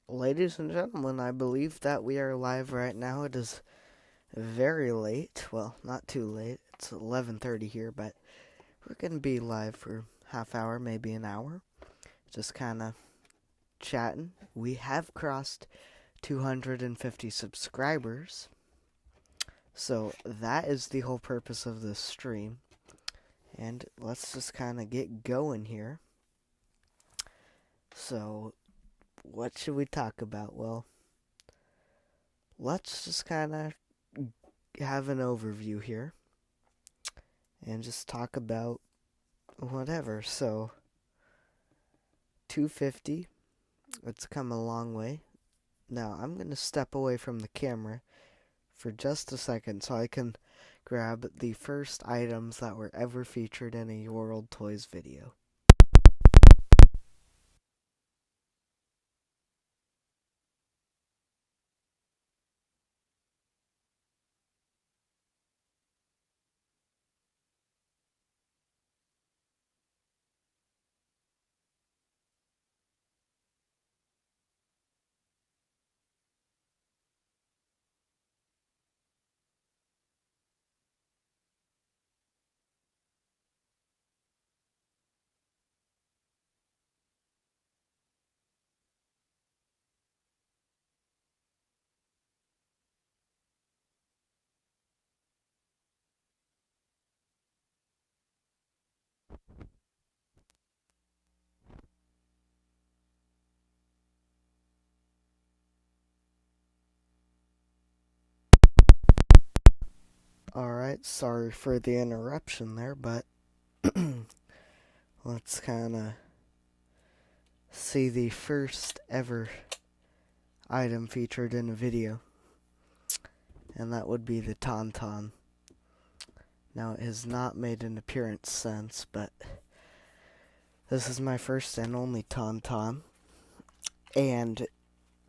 Ladies and gentlemen, I believe that we are live right now. It is very late. Well, not too late. It's 11:30 here, but we're going to be live for half hour, maybe an hour. Just kind of chatting. We have crossed 250 subscribers. So that is the whole purpose of this stream. And let's just kind of get going here. So, what should we talk about? Well, let's just kind of have an overview here and just talk about whatever. So, 250, it's come a long way. Now, I'm going to step away from the camera for just a second so I can grab the first items that were ever featured in a World Toys video. Alright, sorry for the interruption there, but let's kind of see the first ever item featured in a video, and that would be the Tauntaun. Now, it has not made an appearance since, but this is my first and only Tauntaun. And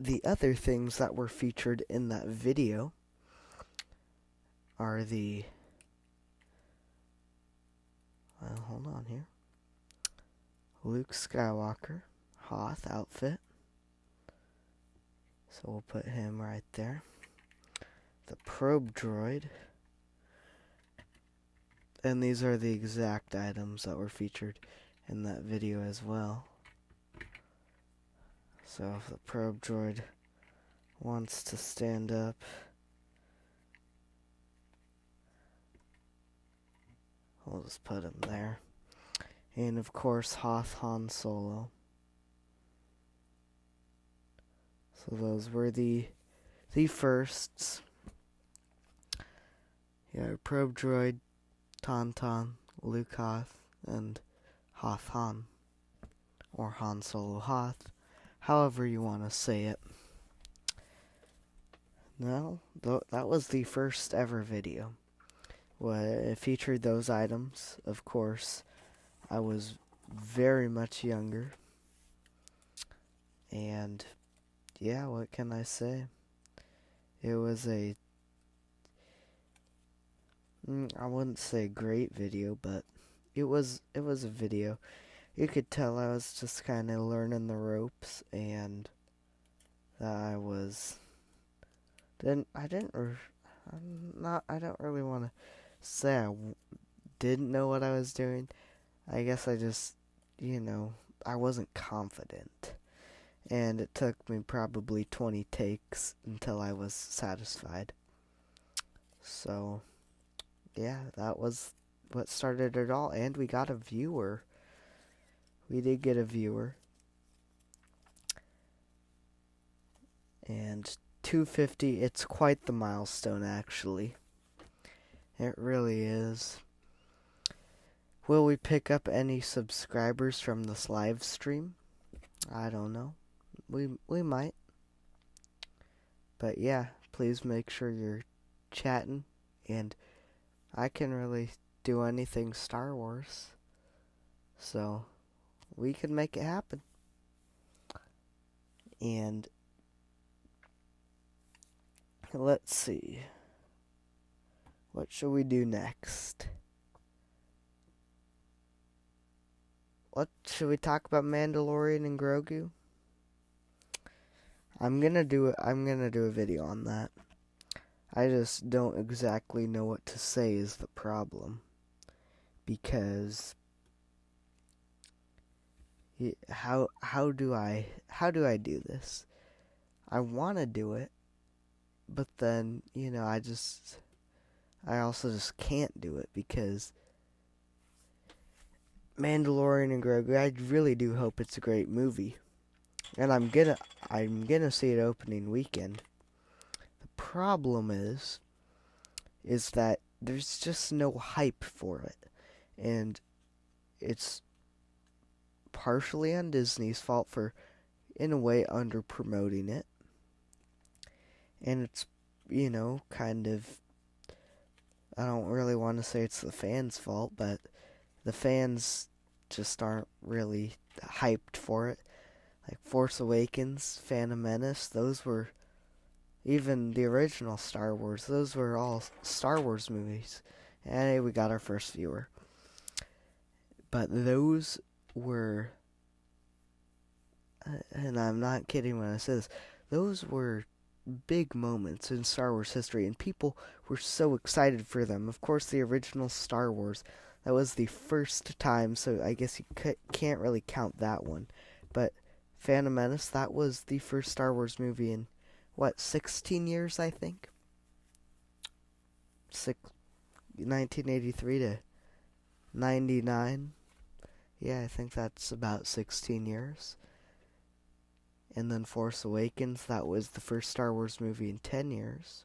the other things that were featured in that video are the... Well, hold on here. Luke Skywalker Hoth outfit. So we'll put him right there. The probe droid. And these are the exact items that were featured in that video as well. So if the probe droid wants to stand up, we'll just put him there. And of course, Hoth Han Solo. So those were the firsts. Yeah, probe droid, Tauntaun, Luke Hoth, and Hoth Han. Or Han Solo Hoth. However you want to say it. No, that was the first ever video. Well, it featured those items. Of course, I was very much younger. And, yeah, what can I say? It was I wouldn't say great video, but it was a video. You could tell I was just kind of learning the ropes, and that I don't really want to say didn't know what I was doing. I guess I just, I wasn't confident. And it took me probably 20 takes until I was satisfied. So, yeah, that was what started it all. And we got a viewer. We did get a viewer. And 250, it's quite the milestone, actually. It really is. Will we pick up any subscribers from this live stream? I don't know. We might. But yeah, please make sure you're chatting, and I can really do anything Star Wars. So, we can make it happen. And let's see. What shall we do next? What should we talk about Mandalorian and Grogu? I'm gonna do a video on that. I just don't exactly know what to say is the problem. Because how do I do this? I want to do it, but then, I also just can't do it because Mandalorian and Grogu, I really do hope it's a great movie. And I'm gonna see it opening weekend. The problem is that there's just no hype for it. And it's partially on Disney's fault for, in a way, under promoting it. And it's, kind of, I don't really want to say it's the fans' fault, but the fans just aren't really hyped for it. Like Force Awakens, Phantom Menace, those were, even the original Star Wars, those were all Star Wars movies. And hey, we got our first viewer. But those were, and I'm not kidding when I say this, those were big moments in Star Wars history, and people were so excited for them. Of course, the original Star Wars, that was the first time, so I guess you can't really count that one. But Phantom Menace, that was the first Star Wars movie in, 16 years, I think? 1983 to 99? Yeah, I think that's about 16 years. And then Force Awakens, that was the first Star Wars movie in 10 years.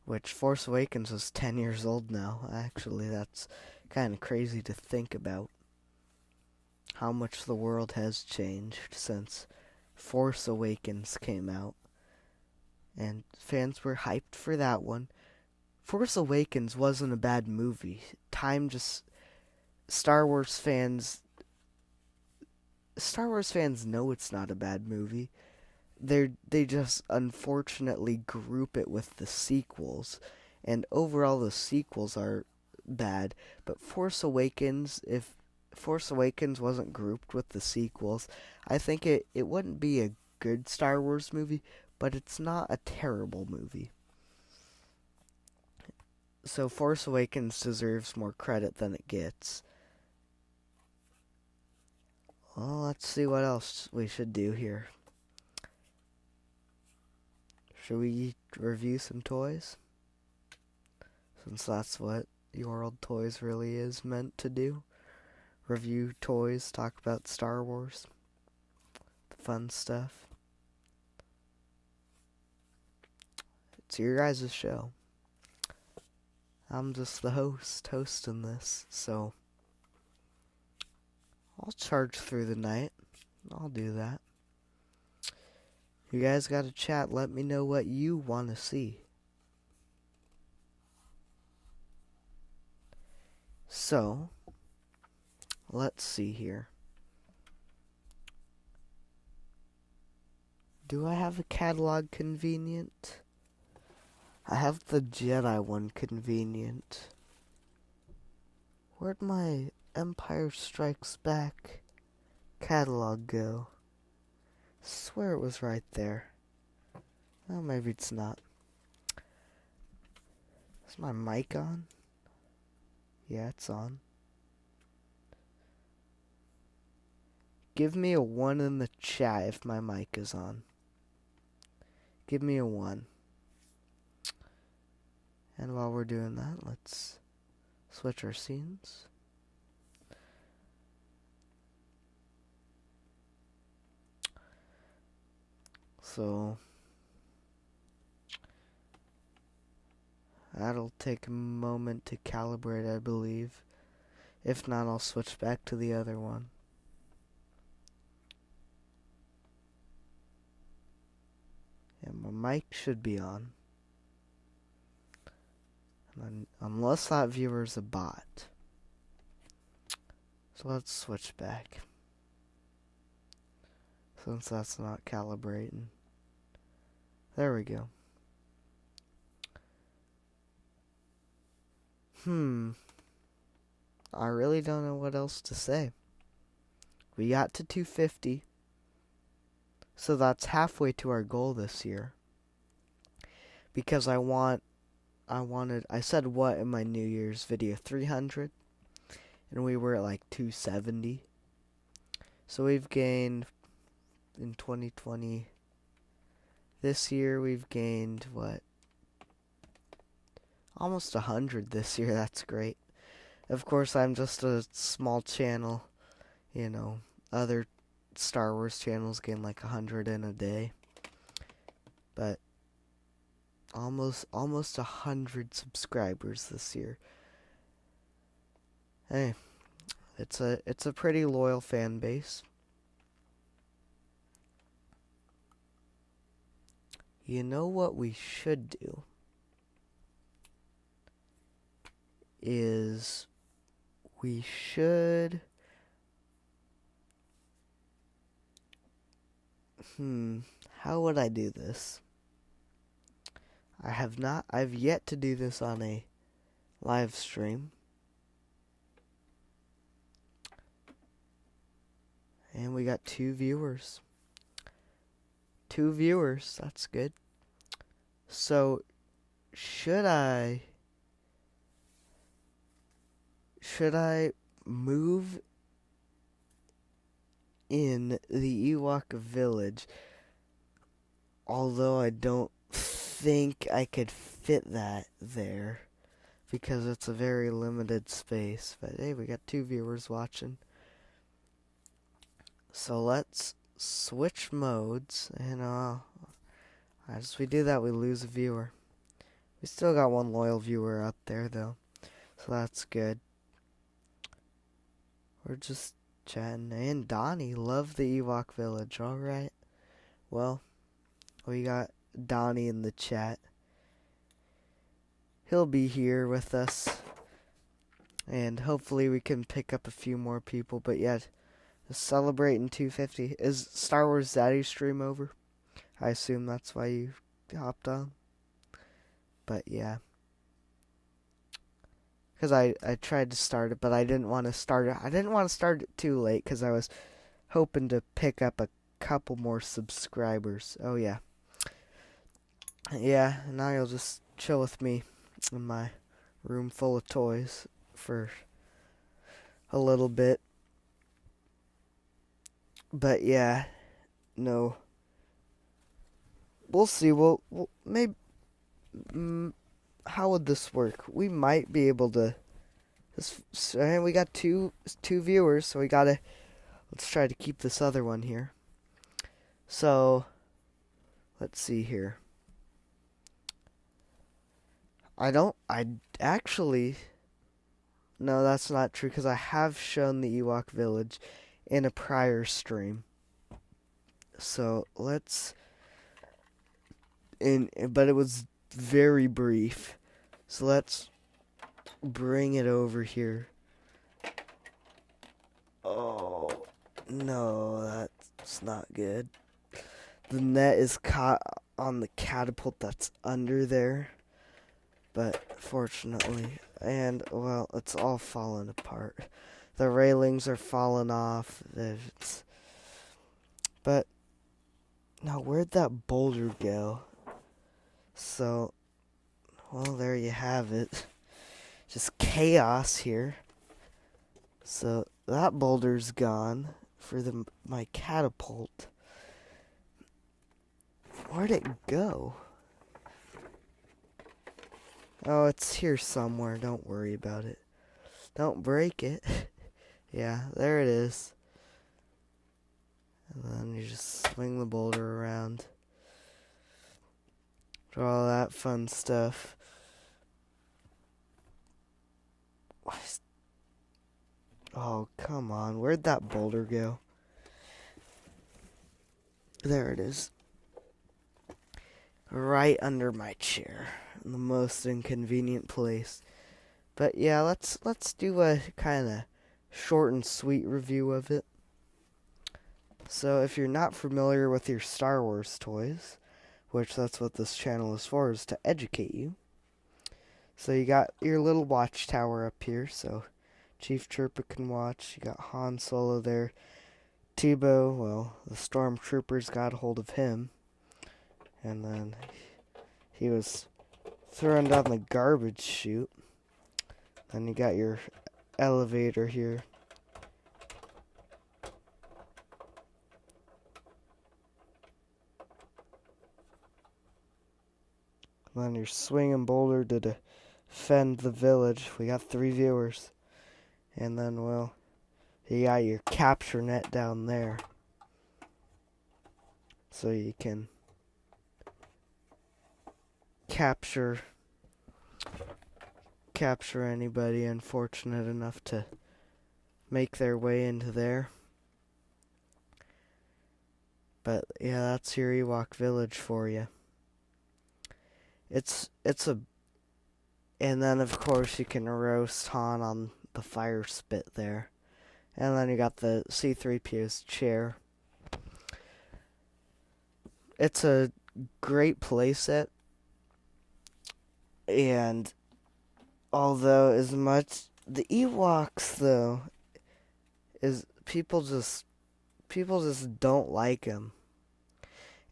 Which, Force Awakens was 10 years old now. Actually, that's kind of crazy to think about. How much the world has changed since Force Awakens came out. And fans were hyped for that one. Force Awakens wasn't a bad movie. Star Wars fans know it's not a bad movie. They just unfortunately group it with the sequels, and overall the sequels are bad. But if Force Awakens wasn't grouped with the sequels, I think it wouldn't be a good Star Wars movie, but it's not a terrible movie. So Force Awakens deserves more credit than it gets. Well, let's see what else we should do here. Should we review some toys? Since that's what Your Old Toys really is meant to do. Review toys, talk about Star Wars. The fun stuff. It's your guys' show. I'm just the host, hosting this, so I'll charge through the night. I'll do that. You guys got to chat. Let me know what you want to see. So, let's see here. Do I have a catalog convenient? I have the Jedi one convenient. Where'd my Empire Strikes Back catalog go? I swear it was right there. Oh, maybe it's not. Is my mic on? Yeah, it's on. Give me a 1 in the chat if my mic is on. Give me a 1. And while we're doing that, let's switch our scenes. So, that'll take a moment to calibrate, I believe. If not, I'll switch back to the other one. And my mic should be on. Unless that viewer's a bot. So let's switch back. Since that's not calibrating. There we go. I really don't know what else to say. We got to 250. So that's halfway to our goal this year. Because I said what in my New Year's video, 300, and we were at like 270. So we've gained in 2020. This year we've gained what? Almost 100 this year. That's great. Of course, I'm just a small channel. You know, other Star Wars channels gain like 100 in a day. But almost 100 subscribers this year. Hey, it's a pretty loyal fan base. You know what we should do is we should how would I do this? I've yet to do this on a live stream. And we got 2 viewers. 2 viewers, that's good. So, should I move in the Ewok village? Although I don't think I could fit that there because it's a very limited space. But hey, we got 2 viewers watching. So let's switch modes, and as we do that, we lose a viewer. We still got 1 loyal viewer up there, though, so that's good. We're just chatting, and Donnie, love the Ewok village. All right, well, we got Donnie in the chat. He'll be here with us, and hopefully we can pick up a few more people. But yeah, celebrating 250. Is Star Wars Daddy stream over? I assume that's why you hopped on. But yeah. Because I tried to start it, but I didn't want to start it. I didn't want to start it too late because I was hoping to pick up a couple more subscribers. Oh yeah. Yeah, and now you'll just chill with me in my room full of toys for a little bit. But yeah, no. We'll see. We'll maybe. How would this work? We might be able to. And we got two viewers, so let's try to keep this other one here. So, let's see here. No, that's not true, because I have shown the Ewok village in a prior stream. So, but it was very brief. So let's bring it over here. Oh, no, that's not good. The net is caught on the catapult that's under there. But fortunately, and well, it's all fallen apart. The railings are falling off. But now, where'd that boulder go? So, well, there you have it. Just chaos here. So that boulder's gone for my catapult. Where'd it go? Oh, it's here somewhere. Don't worry about it. Don't break it. Yeah, there it is. And then you just swing the boulder around. For all that fun stuff. Oh, come on. Where'd that boulder go? There it is. Right under my chair. In the most inconvenient place. But yeah, let's do a kind of short and sweet review of it. So if you're not familiar with your Star Wars toys, which that's what this channel is for, is to educate you. So you got your little watchtower up here, so Chief Chirpa can watch. You got Han Solo there. Tebow, well, the stormtroopers got hold of him, and then he was thrown down the garbage chute. Then you got your elevator here. Then your swinging boulder to defend the village. We got 3 viewers. And then, well, you got your capture net down there. So you can capture anybody unfortunate enough to make their way into there. But yeah, that's your Ewok village for you. It's a, and then of course you can roast Han on the fire spit there. And then you got the C-3PO's chair. It's a great playset. And although as much the Ewoks though is people just don't like them.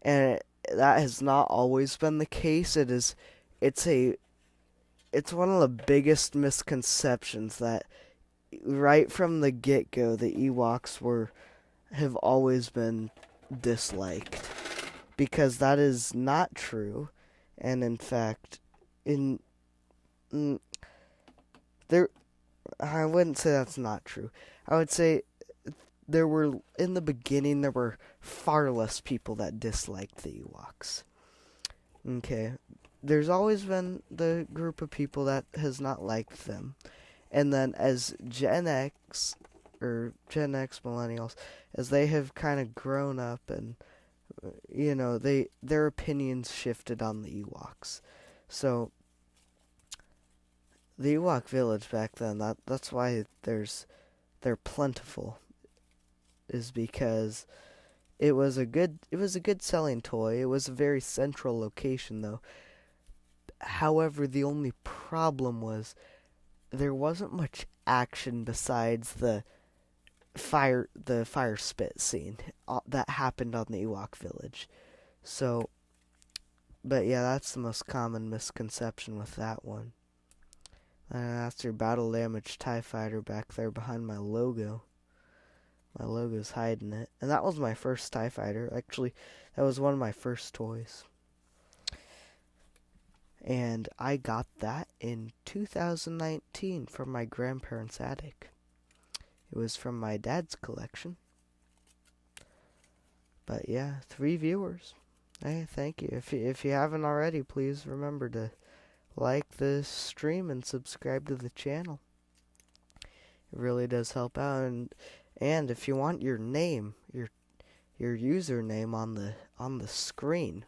And that has not always been the case. It's one of the biggest misconceptions that right from the get-go the Ewoks have always been disliked, because that is not true. And in fact, I wouldn't say that's not true. I would say in the beginning there were far less people that disliked the Ewoks. Okay. There's always been the group of people that has not liked them. And then as Gen X millennials, as they have kind of grown up and, their opinions shifted on the Ewoks. So, the Ewok village back then, that's why they're plentiful, is because it was a good selling toy. It was a very central location though. However, the only problem was there wasn't much action besides the fire spit scene that happened on the Ewok village. So, but yeah, that's the most common misconception with that one. That's your battle damaged TIE fighter back there behind my logo. My logo's hiding it. And that was my first TIE fighter. Actually, that was one of my first toys. And I got that in 2019 from my grandparents' attic. It was from my dad's collection. But yeah, 3 viewers. Hey, thank you. If you haven't already, please remember to like this stream and subscribe to the channel. It really does help out. And if you want your name, your username on the screen,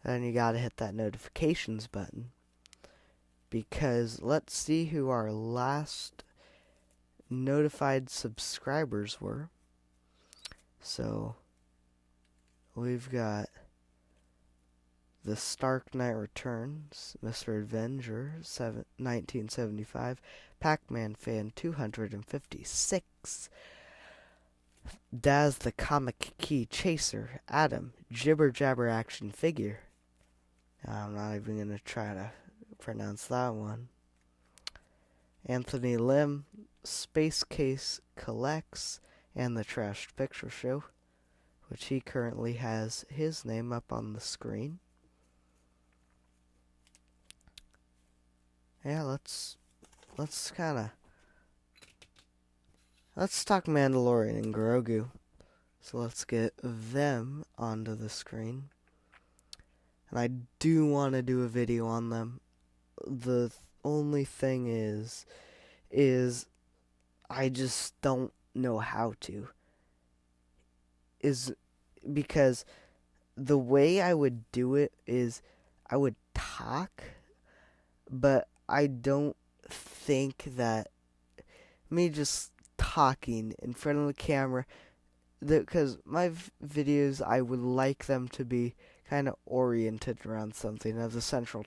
then you gotta hit that notifications button. Because let's see who our last notified subscribers were. So we've got The Stark Knight Returns, Mr. Avenger, 1975, Pac-Man Fan 256, Daz the Comic Key Chaser, Adam, Jibber Jabber Action Figure. I'm not even going to try to pronounce that one. Anthony Lim, Space Case Collects, and The Trashed Picture Show, which he currently has his name up on the screen. Yeah, let's talk Mandalorian and Grogu. So let's get them onto the screen. And I do want to do a video on them. The only thing is I just don't know how to. Is because the way I would do it is I would talk, but I don't think that me just talking in front of the camera, because my videos, I would like them to be kind of oriented around something, have a central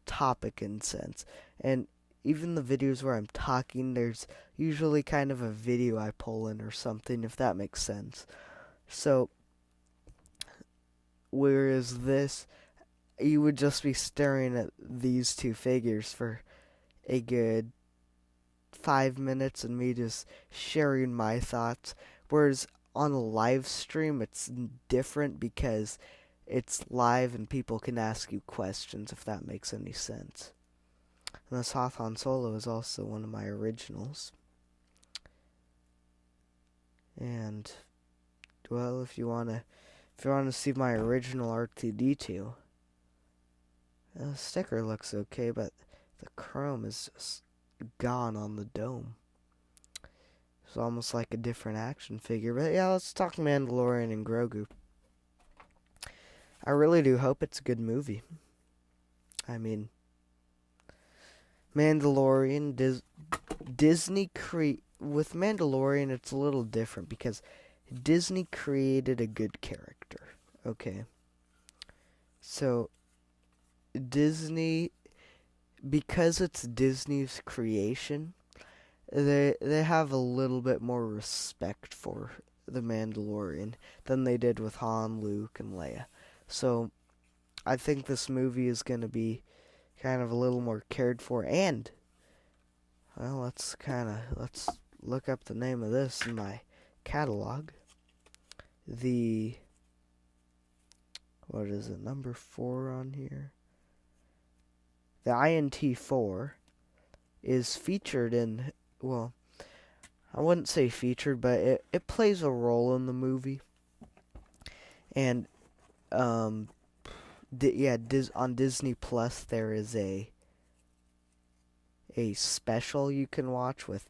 topic in sense. And even the videos where I'm talking, there's usually kind of a video I pull in or something, if that makes sense. So, whereas this, you would just be staring at these two figures for a good 5 minutes and me just sharing my thoughts. Whereas on a live stream, it's different because it's live and people can ask you questions, if that makes any sense. And this Hawthorne Solo is also one of my originals. And, well, if you wanna see my original R2D2, the sticker looks okay, but the chrome is just gone on the dome. It's almost like a different action figure. But yeah, let's talk Mandalorian and Grogu. I really do hope it's a good movie. I mean, Mandalorian, Disney with Mandalorian, it's a little different because Disney created a good character. Okay. So, Disney, because it's Disney's creation, they have a little bit more respect for the Mandalorian than they did with Han, Luke, and Leia. So, I think this movie is going to be kind of a little more cared for. And, well, let's look up the name of this in my catalog. What is it, number 4 on here? The INT-4 is featured in, well, I wouldn't say featured, but it plays a role in the movie. And, on Disney Plus, there is a special you can watch with,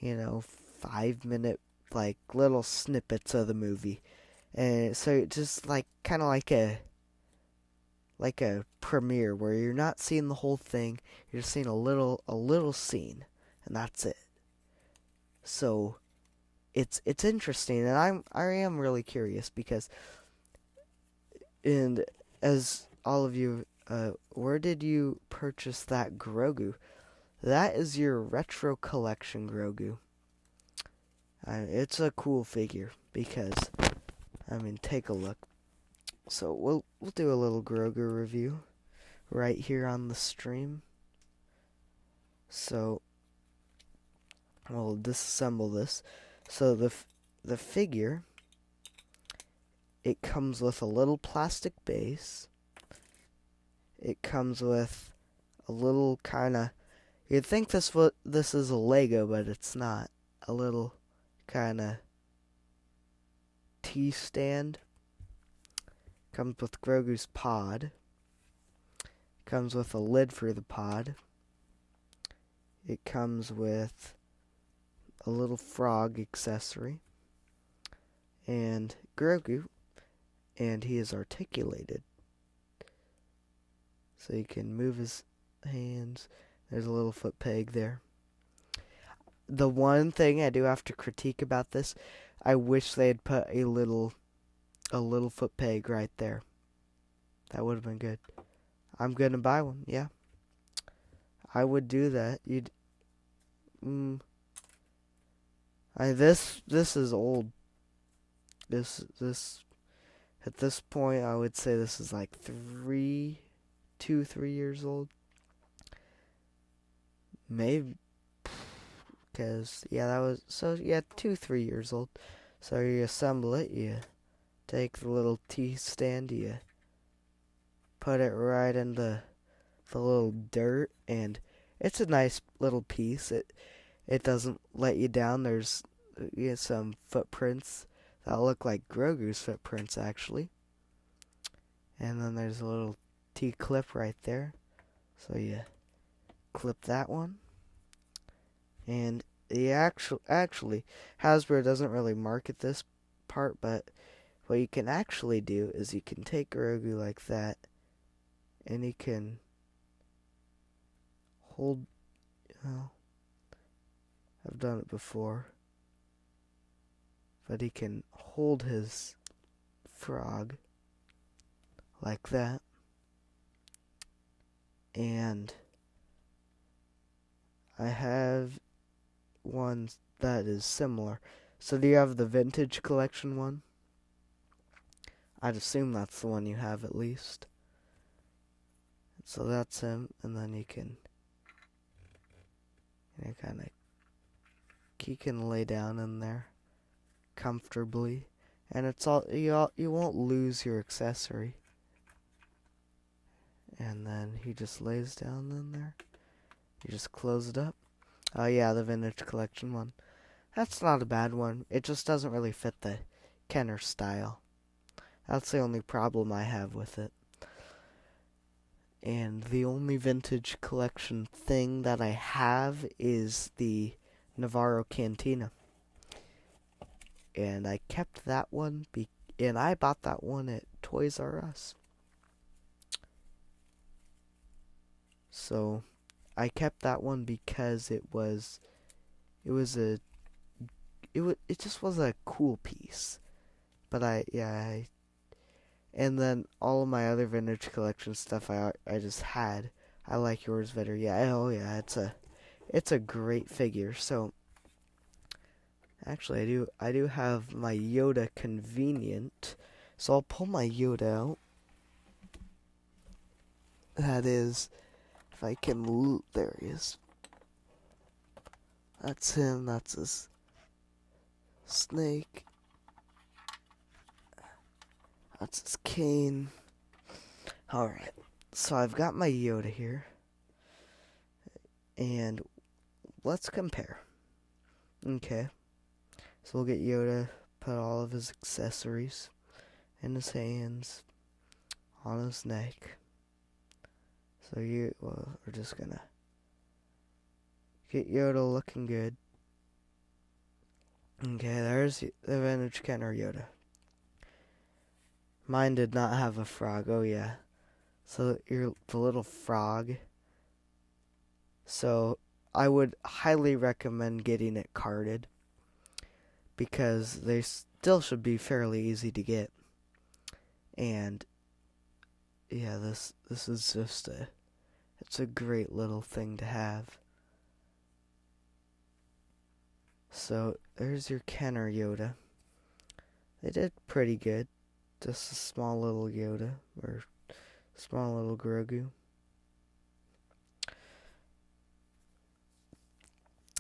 5-minute, like, little snippets of the movie. And so just kind of like a premiere where you're not seeing the whole thing, you're just seeing a little scene, and that's it. So it's interesting, and I am really curious because, and as all of you, where did you purchase that Grogu? That is your retro collection Grogu. It's a cool figure because, take a look. So we'll do a little Grogu review right here on the stream. So we'll disassemble this. So the figure, it comes with a little plastic base. It comes with a little you'd think this is a Lego, but it's not. A little T-stand. Comes with Grogu's pod. Comes with a lid for the pod. It comes with a little frog accessory. And Grogu. And he is articulated. So you can move his hands. There's a little foot peg there. The one thing I do have to critique about this, I wish they had put a little foot peg right there. That would have been good. I'm gonna buy one, yeah. I would do that. This is old. This at this point I would say this is like 3 years old. Maybe, because, that was, 2-3 years old. So you assemble it, you take the little T-stand, you put it right in the little dirt, and it's a nice little piece. It doesn't let you down. There's some footprints that look like Grogu's footprints, actually. And then there's a little T-clip right there. So you clip that one. And actually, Hasbro doesn't really market this part, but what you can actually do is you can take Grogu like that, and you can hold, I've done it before, but he can hold his frog like that, and I have one that is similar. So do you have the vintage collection one? I'd assume that's the one you have at least. So that's him, and then you can kind of, he can lay down in there comfortably, and it's all you won't lose your accessory. And then he just lays down in there. You just close it up. Oh yeah, the vintage collection one. That's not a bad one. It just doesn't really fit the Kenner style. That's the only problem I have with it. And the only vintage collection thing that I have is the Navarro Cantina. And I kept that one, and I bought that one at Toys R Us. So I kept that one because it just was a cool piece. But and then all of my other vintage collection stuff I just had. I like yours better. Yeah, oh yeah, it's a great figure. So actually I do have my Yoda convenient. So I'll pull my Yoda out. That is, if I can there he is. That's him, that's his snake. That's his cane. Alright, so I've got my Yoda here. And let's compare. Okay. So we'll get Yoda, put all of his accessories in his hands, on his neck. So we're just gonna get Yoda looking good. Okay, there's the vintage Kenner Yoda. Mine did not have a frog. Oh yeah. So the little frog. So I would highly recommend getting it carded, because they still should be fairly easy to get. And yeah, this is just it's a great little thing to have. So there's your Kenner Yoda. They did pretty good. Just a small little Yoda, or small little Grogu.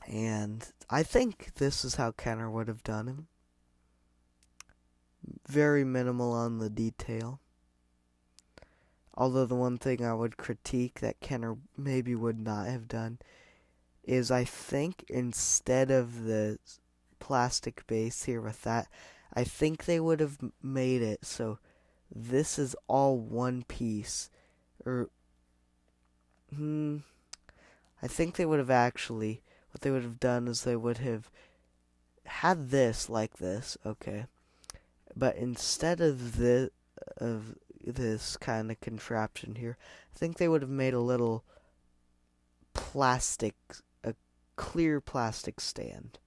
And I think this is how Kenner would have done him. Very minimal on the detail. Although the one thing I would critique that Kenner maybe would not have done is, I think instead of the plastic base here with that, I think they would have made it so this is all one piece. Or, I think they would have actually, what they would have done is they would have had this like this, okay. But instead of this kind of contraption here, I think they would have made a little a clear plastic stand.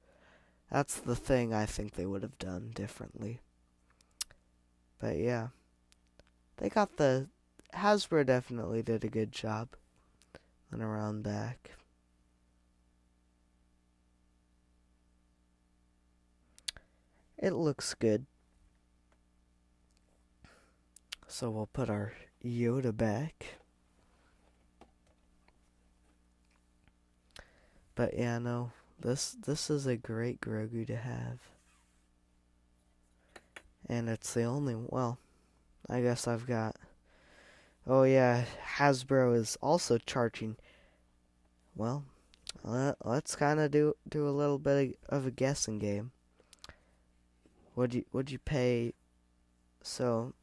That's the thing I think they would have done differently. But yeah, Hasbro definitely did a good job. And around back. It looks good. So we'll put our Yoda back. But yeah, no, this is a great Grogu to have. And it's the only, well, I guess I've got, oh yeah, Hasbro is also charging, well, let's kind of do a little bit of a guessing game. Would you pay? So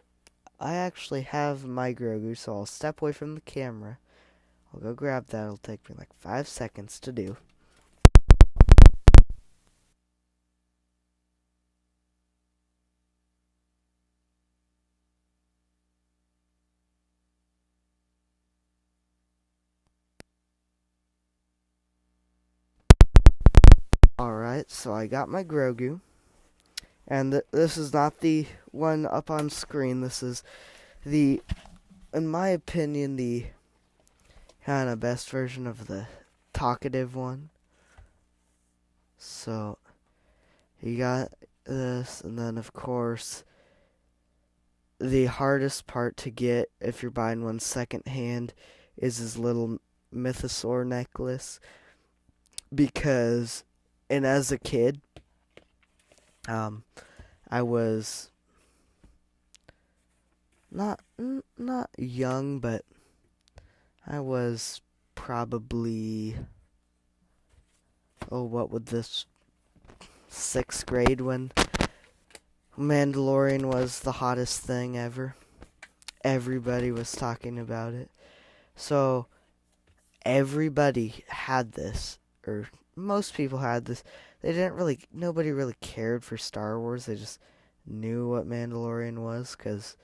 I actually have my Grogu, so I'll step away from the camera. I'll go grab that. It'll take me like 5 seconds to do. Alright, so I got my Grogu. And this is not the one up on screen. This is in my opinion, the kind of best version of the talkative one. So you got this, and then of course the hardest part to get if you're buying one secondhand is his little mythosaur necklace, because, and as a kid, I was not young, but I was probably, what would this, 6th grade, when Mandalorian was the hottest thing ever. Everybody was talking about it. So everybody had this, or most people had this. Nobody really cared for Star Wars. They just knew what Mandalorian was, because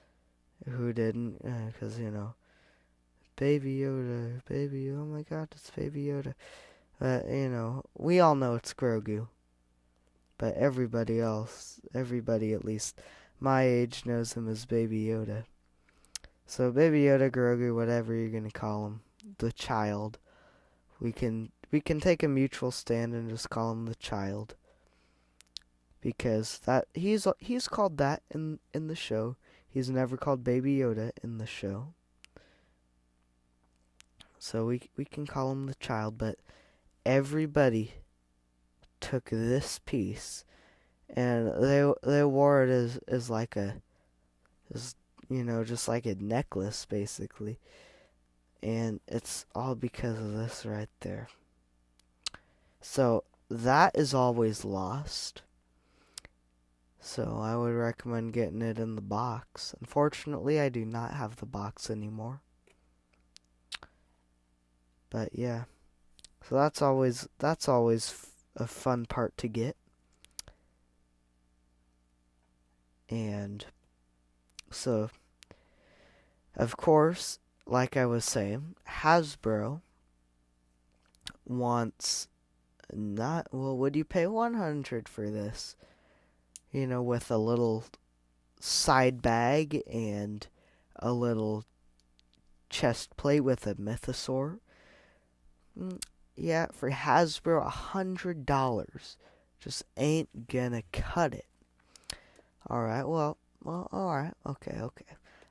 who didn't? Because, Baby Yoda, oh my god, it's Baby Yoda. We all know it's Grogu. But everybody at least my age, knows him as Baby Yoda. So Baby Yoda, Grogu, whatever you're gonna call him, the child. We can take a mutual stand and just call him the child, because that he's called that in the show. He's never called Baby Yoda in the show. So we can call him the child, but everybody took this piece and they wore it as like just like a necklace, basically. And it's all because of this right there. So that is always lost. So I would recommend getting it in the box. Unfortunately, I do not have the box anymore. But yeah. So that's always a fun part to get. And so, of course, like I was saying, Hasbro wants would you pay $100 for this? With a little side bag and a little chest plate with a mythosaur. Yeah, for Hasbro, $100 just ain't gonna cut it. Alright, well, alright, okay.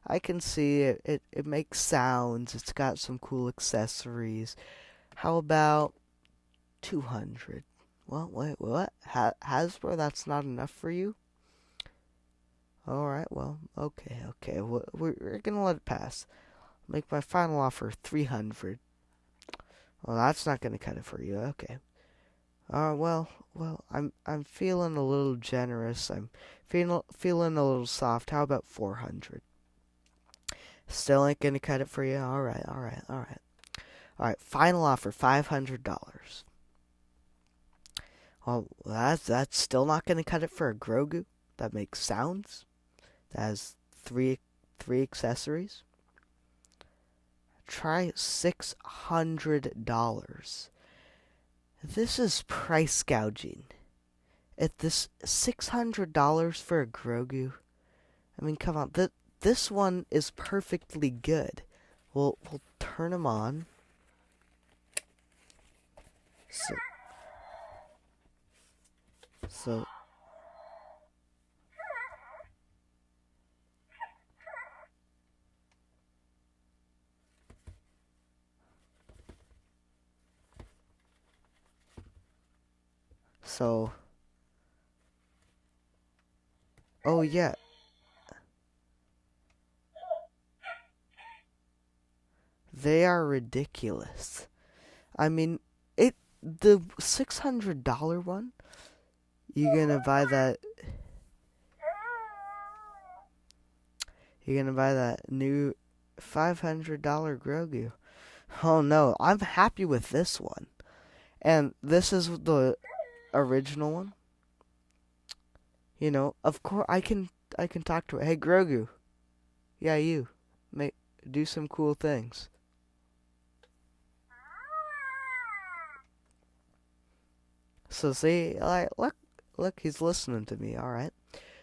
I can see it makes sounds, it's got some cool accessories. How about 200? Well, wait, what? Hasbro, that's not enough for you? Alright, well, okay. We're gonna let it pass. Make my final offer 300. Well, that's not gonna cut it for you, okay. Well, I'm feeling a little generous. I'm feeling a little soft. How about 400? Still ain't gonna cut it for you. All right. Final offer, $500. Well, that's still not gonna cut it for a Grogu that makes sounds. That has three accessories. Try $600. This is price gouging. At this $600 for a Grogu, I mean, come on. This one is perfectly good. We'll turn him on. So oh yeah. They are ridiculous. I mean, the $600 one, you're gonna buy that new $500 Grogu. Oh no, I'm happy with this one. And this is the original one. Of course I can talk to it. Hey Grogu. Yeah, you. Do some cool things. So see, look, he's listening to me, alright?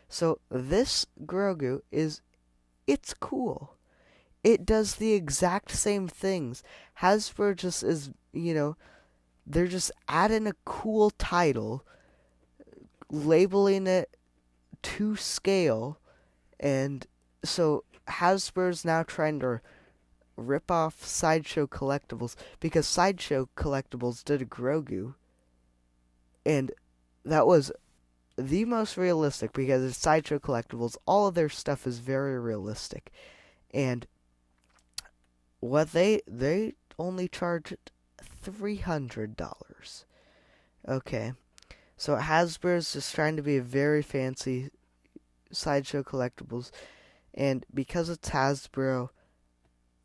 So this Grogu it's cool. It does the exact same things. Hasbro just is, they're just adding a cool title, labeling it to scale, and so Hasbro's now trying to rip off Sideshow Collectibles because Sideshow Collectibles did a Grogu, and that was the most realistic because it's Sideshow Collectibles. All of their stuff is very realistic, and what they only charged $300. Okay, so Hasbro's just trying to be a very fancy Sideshow Collectibles, and because it's Hasbro,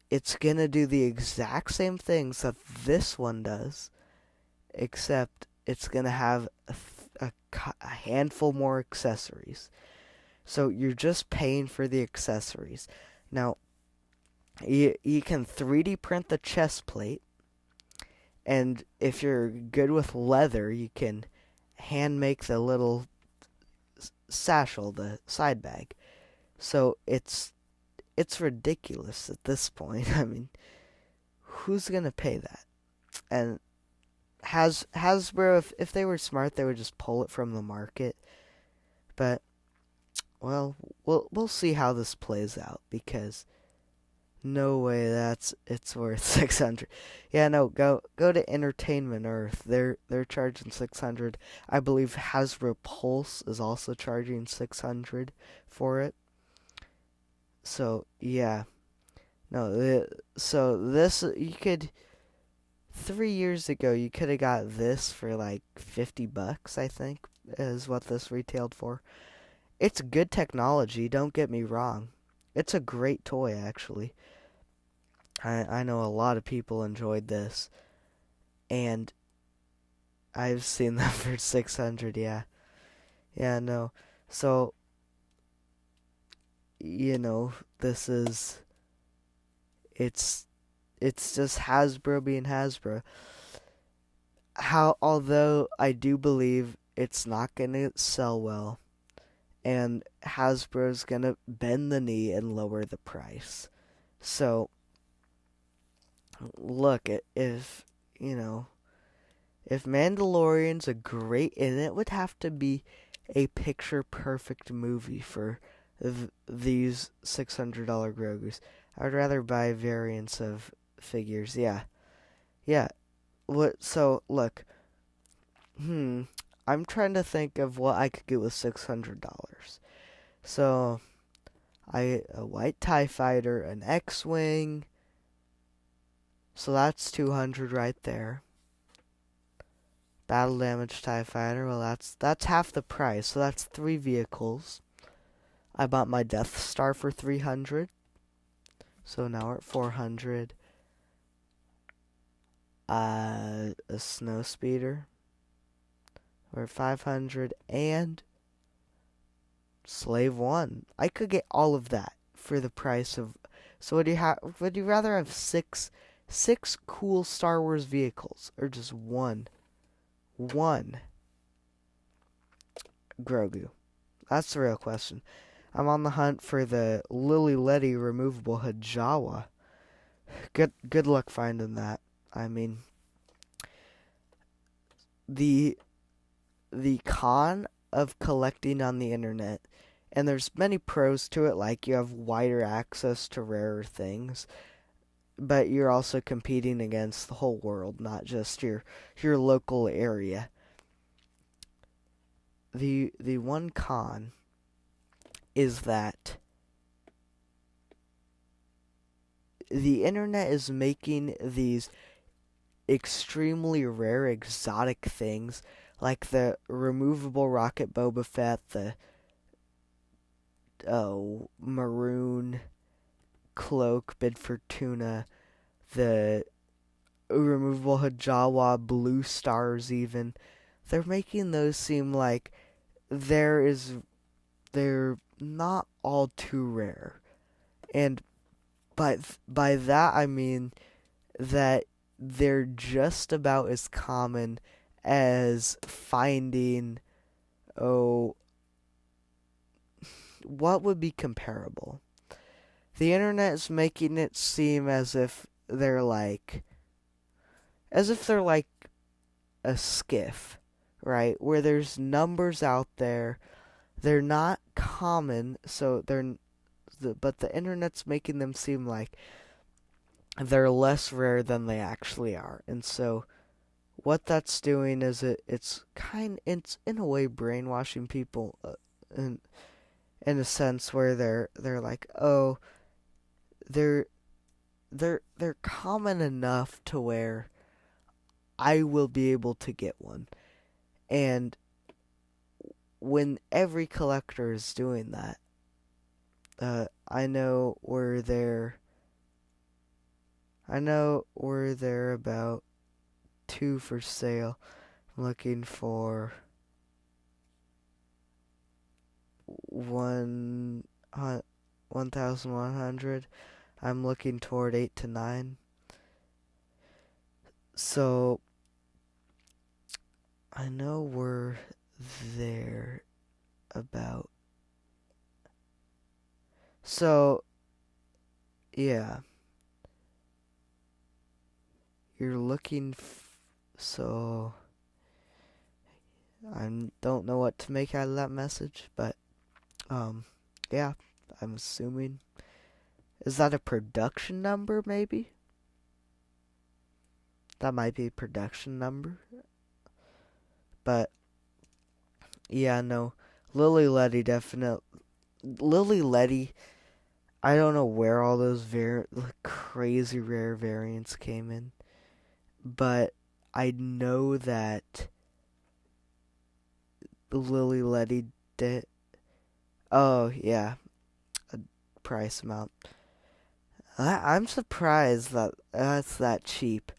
it's gonna do the exact same things that this one does, except it's gonna have a handful more accessories. So you're just paying for the accessories. Now, you can 3D print the chest plate, and if you're good with leather, you can hand make the little satchel, the side bag. So it's ridiculous at this point. I mean, who's gonna pay that? And Hasbro, if they were smart, they would just pull it from the market. But well, we'll see how this plays out because no way it's worth 600. Yeah, no, go to Entertainment Earth. They're charging 600. I believe Hasbro Pulse is also charging 600 for it. So, yeah. No, so this you could 3 years ago you could have got this for like $50, I think, is what this retailed for. It's good technology, don't get me wrong. It's a great toy actually. I know a lot of people enjoyed this, and I've seen them for 600, yeah. Yeah, no. So, this is it's just Hasbro being Hasbro. Although I do believe it's not going to sell well, and Hasbro's going to bend the knee and lower the price. So, look, if Mandalorian's a great, and it would have to be a picture perfect movie for these $600 Grogus. I would rather buy variants of figures. Yeah. So look, I'm trying to think of what I could get with $600. So a white TIE fighter, an X-wing. So that's 200 right there. Battle damage TIE fighter. Well, that's half the price. So that's 3 vehicles. I bought my Death Star for 300. So now we're at 400. A snow speeder. We're at 500 and Slave 1. I could get all of that for the price of. So would you rather have six cool Star Wars vehicles or just one Grogu? That's the real question. I'm on the hunt for the Lily Letty removable Jawa. Good luck finding that. I mean, the con of collecting on the internet, and there's many pros to it, like you have wider access to rarer things, but you're also competing against the whole world, not just your local area. The one con is that the internet is making these extremely rare exotic things like the removable rocket Boba Fett, the maroon cloak Bid Fortuna, the removable Jawa blue stars even. They're making those seem like they're not all too rare. And by that I mean that they're just about as common as finding what would be comparable? The internet is making it seem as if they're like a skiff, right? Where there's numbers out there. They're not common, so but the internet's making them seem like they're less rare than they actually are. And so what that's doing is it's in a way brainwashing people, in a sense where they're like, oh, they're they're common enough to where I will be able to get one. And when every collector is doing that, I know where they're about 2 for sale. I'm looking for 1,100. I'm looking toward 8 to 9. So I know we're there about. So yeah, you're looking. So I don't know what to make out of that message, but yeah, I'm assuming. Is that a production number? Maybe that might be a production number. But yeah, no, Lily Letty definitely. Lily Letty. I don't know where all those crazy rare variants came in, but I know that Lily Letty did. Oh yeah, a price amount. I'm surprised that that's that cheap.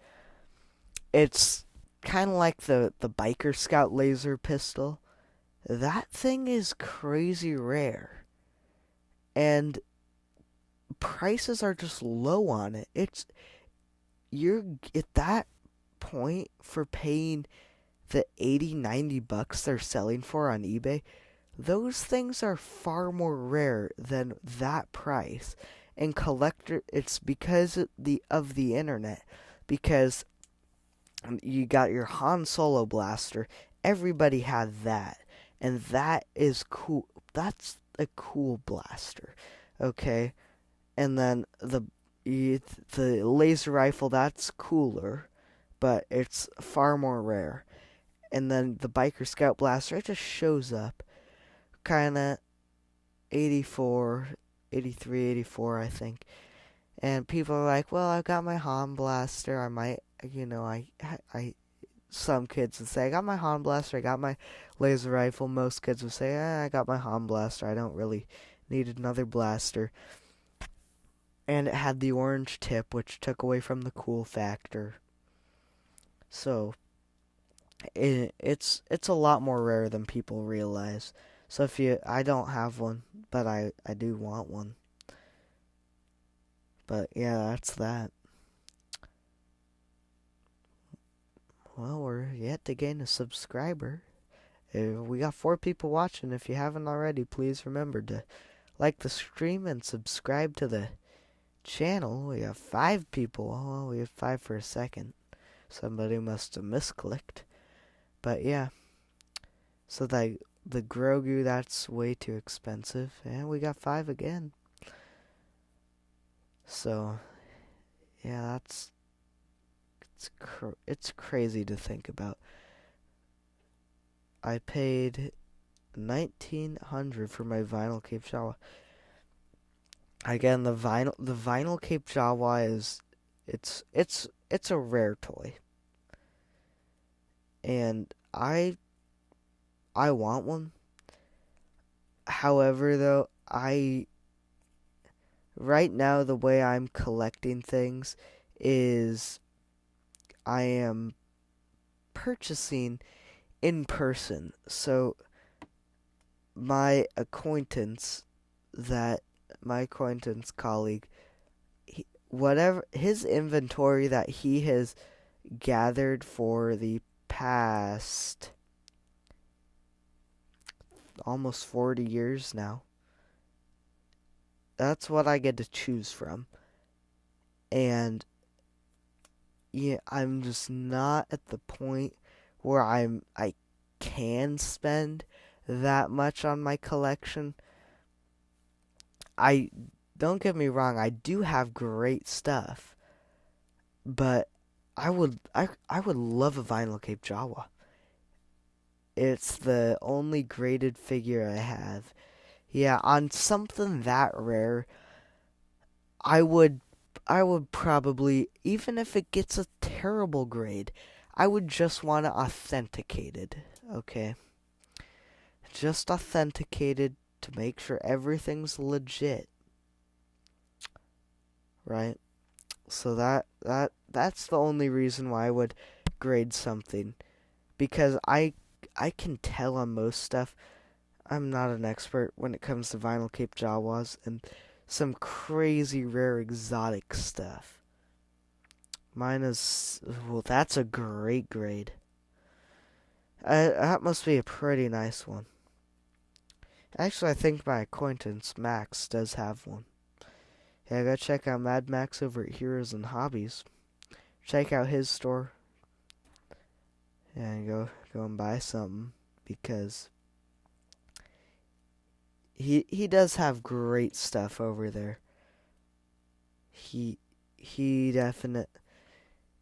It's kind of like the Biker Scout laser pistol. That thing is crazy rare, and prices are just low on it. You're at that point for paying the 80, $90 they're selling for on eBay. Those things are far more rare than that price. And collector, it's because of the internet. Because you got your Han Solo blaster. Everybody had that. And that is cool. That's a cool blaster. Okay? And then the laser rifle, that's cooler. But it's far more rare. And then the Biker Scout blaster, it just shows up. Kind of 84, 83, 84, I think. And people are like, well, I've got my Han blaster. I might, some kids would say, I got my Han blaster. I got my laser rifle. Most kids would say, I got my Han blaster. I don't really need another blaster. And it had the orange tip, which took away from the cool factor. So it's a lot more rare than people realize. So I don't have one, but I do want one. But yeah, that's that. Well, we're yet to gain a subscriber. We got 4 people watching. If you haven't already, please remember to like the stream and subscribe to the channel. We have 5 people. Oh, we have 5 for a second. Somebody must have misclicked. But yeah. So the Grogu, that's way too expensive. And we got 5 again. So, yeah, it's crazy to think about. I paid $1,900 for my vinyl Cape Jawa. Again, the vinyl Cape Jawa is it's a rare toy. And I want one. However, though, right now the way I'm collecting things is I am purchasing in person. So my acquaintance colleague, whatever his inventory that he has gathered for the past almost 40 years now, that's what I get to choose from. And yeah, I'm just not at the point where I can spend that much on my collection. I don't get me wrong, I do have great stuff, but I would love a vinyl Cape Jawa. It's the only graded figure I have. Yeah, on something that rare, I would I would probably, even if it gets a terrible grade, I would just want it authenticated. Okay? Just authenticated to make sure everything's legit. Right? So that's the only reason why I would grade something, because I can tell on most stuff. I'm not an expert when it comes to vinyl Cape Jawas and some crazy rare exotic stuff. Mine is, well, that's a great grade. That must be a pretty nice one. Actually, I think my acquaintance Max does have one. Yeah, go check out Mad Max over at Heroes and Hobbies. Check out his store and go and buy something, because he does have great stuff over there. He he definite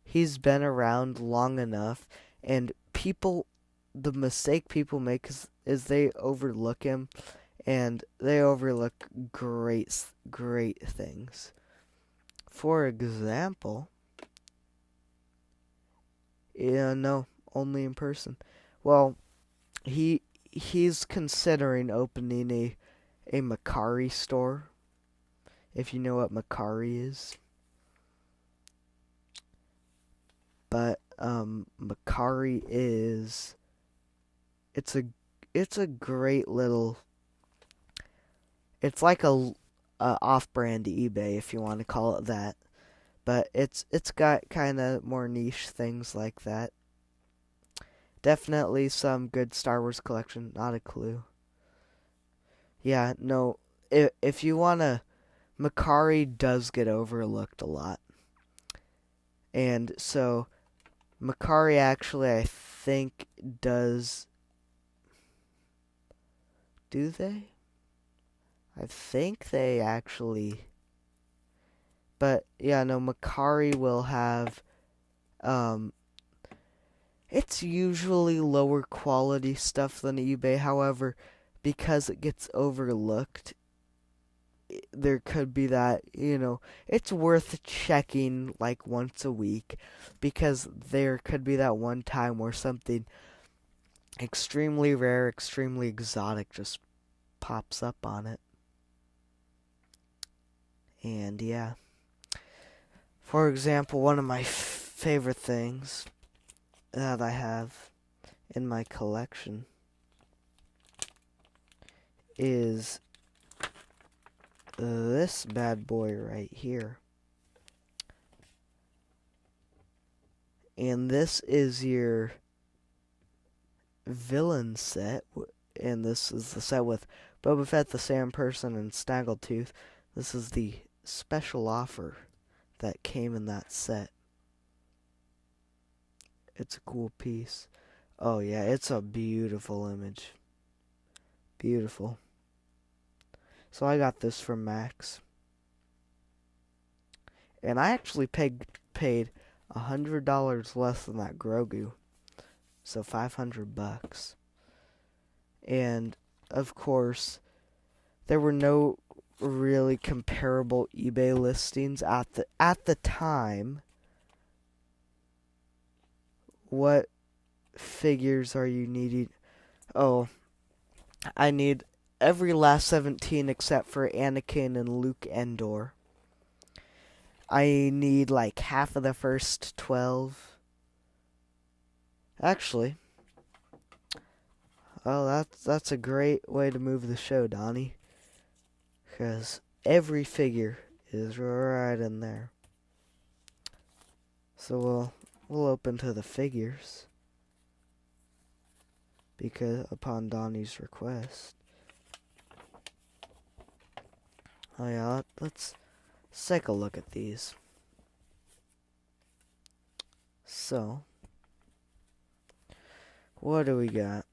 he's been around long enough, and people, the mistake people make is they overlook him, and they overlook great things. For example, yeah, no, only in person. Well, he's considering opening a Macari store, if you know what Macari is. But Macari is, it's a great little, it's like a off-brand eBay, if you want to call it that. But it's got kind of more niche things like that. Definitely some good Star Wars collection, not a clue. Yeah, no, if you want to, Macari does get overlooked a lot. And so Macari actually, I think, do they? I think they actually, but yeah, no, Macari will have, um, it's usually lower quality stuff than eBay. However, because it gets overlooked, there could be that, it's worth checking like once a week, because there could be that one time where something extremely rare, extremely exotic just pops up on it. And yeah. For example, one of my favorite things that I have in my collection is this bad boy right here. And this is your villain set, and this is the set with Boba Fett, the Sand Person, and Snaggletooth. This is the special offer that came in that set. It's a cool piece. Oh yeah, it's a beautiful image. Beautiful. So I got this from Max. And I actually paid $100 less than that Grogu. So $500. And of course, there were no really comparable eBay listings at the time. What figures are you needing? Oh, I need every last 17 except for Anakin and Luke Endor. I need like half of the first 12. Actually, oh, that's a great way to move the show, Donnie. Because every figure is right in there. So we'll open to the figures, because upon Donnie's request. Oh yeah, let's take a look at these. So What do we got?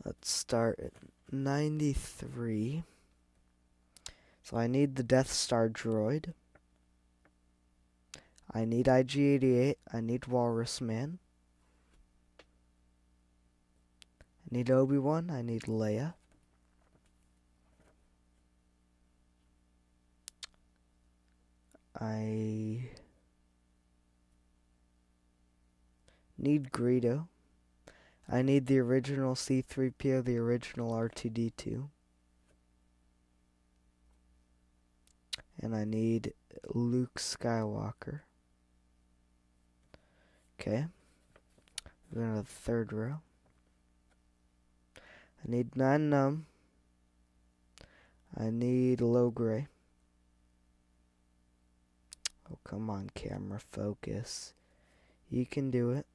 Let's start at 93. So I need the Death Star droid. I need IG-88. I need Walrus Man. I need Obi-Wan. I need Leia. I need Greedo. I need the original C-3PO, the original R2-D2. And I need Luke Skywalker. Okay. We're going to the third row. I need Nien Nunb. I need Logray. Oh, come on, camera, focus. You can do it.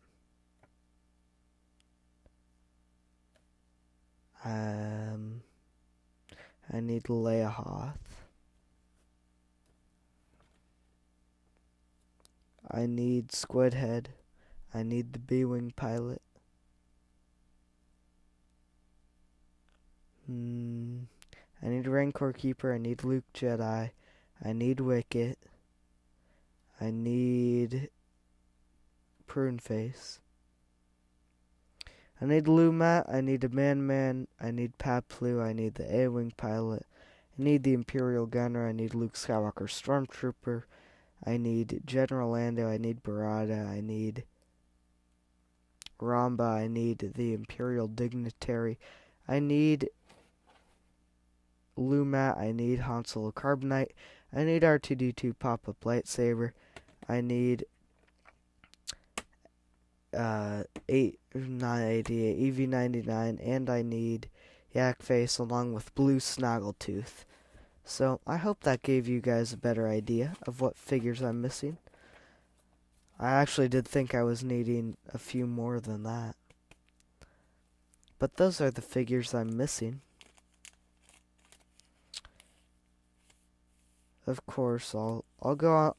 I need Leia Hoth. I need Squidhead. I need the B-Wing pilot. I need Rancor Keeper. I need Luke Jedi. I need Wicket. I need Prune Face. I need Lumat. I need a Man. I need Paplu. I need the A-Wing pilot. I need the Imperial Gunner. I need Luke Skywalker Stormtrooper. I need General Lando. I need Barada. I need Ramba. I need the Imperial Dignitary. I need Lumat. I need Han Solo Carbonite. I need R2-D2 pop-up lightsaber. I need EV99, and I need Yak Face along with Blue Snaggletooth. So I hope that gave you guys a better idea of what figures I'm missing. I actually did think I was needing a few more than that. But those are the figures I'm missing. Of course, I'll go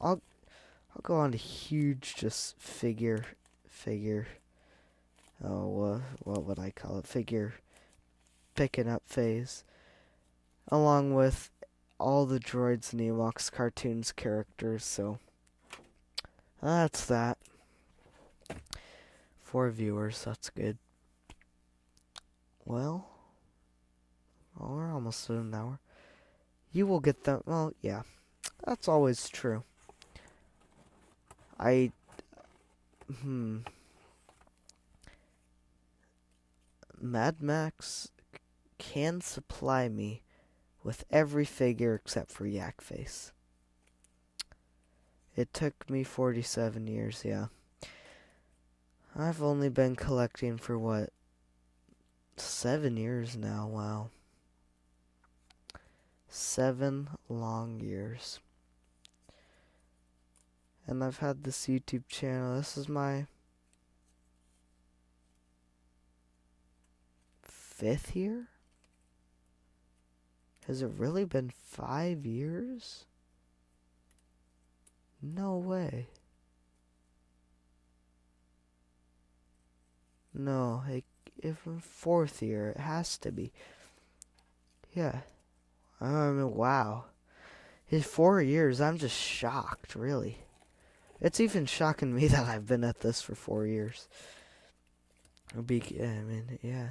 on a huge just figure. What would I call it? Figure picking up phase, along with all the droids and Ewoks cartoons characters. So that's that. 4 viewers. That's good. Well, we're almost at an hour. You will get them. Well, yeah, that's always true. Mad Max can supply me with every figure except for Yak Face. It took me 47 years, yeah. I've only been collecting for what? 7 years now, wow. 7 long years. And I've had this YouTube channel. This is my 5th year? Has it really been 5 years? No way. No, if 4th year, it has to be. Yeah. Wow. It's 4 years. I'm just shocked, really. It's even shocking me that I've been at this for 4 years. Yeah.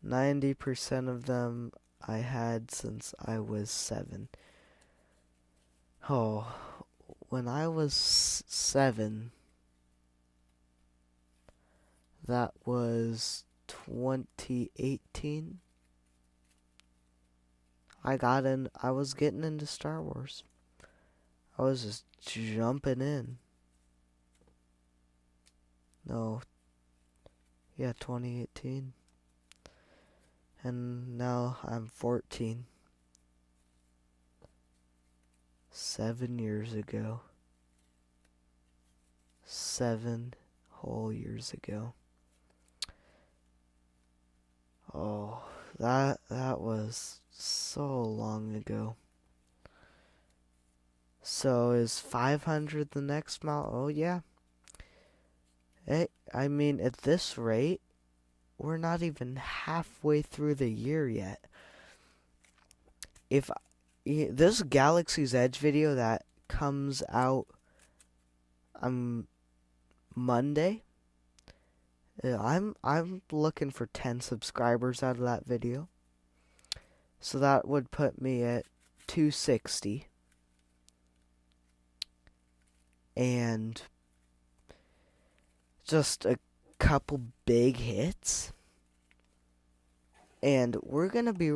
90% of them I had since I was 7. Oh, when I was 7, that was 2018. I was getting into Star Wars. I was just jumping in. No. Yeah, 2018. And now I'm 14. 7 years ago. 7 whole years ago. Oh, that was so long ago. So is 500 the next mile? Oh yeah. I mean, at this rate, we're not even halfway through the year yet. If this Galaxy's Edge video that comes out Monday, I'm looking for 10 subscribers out of that video. So that would put me at 260. And just a couple big hits. And we're going to be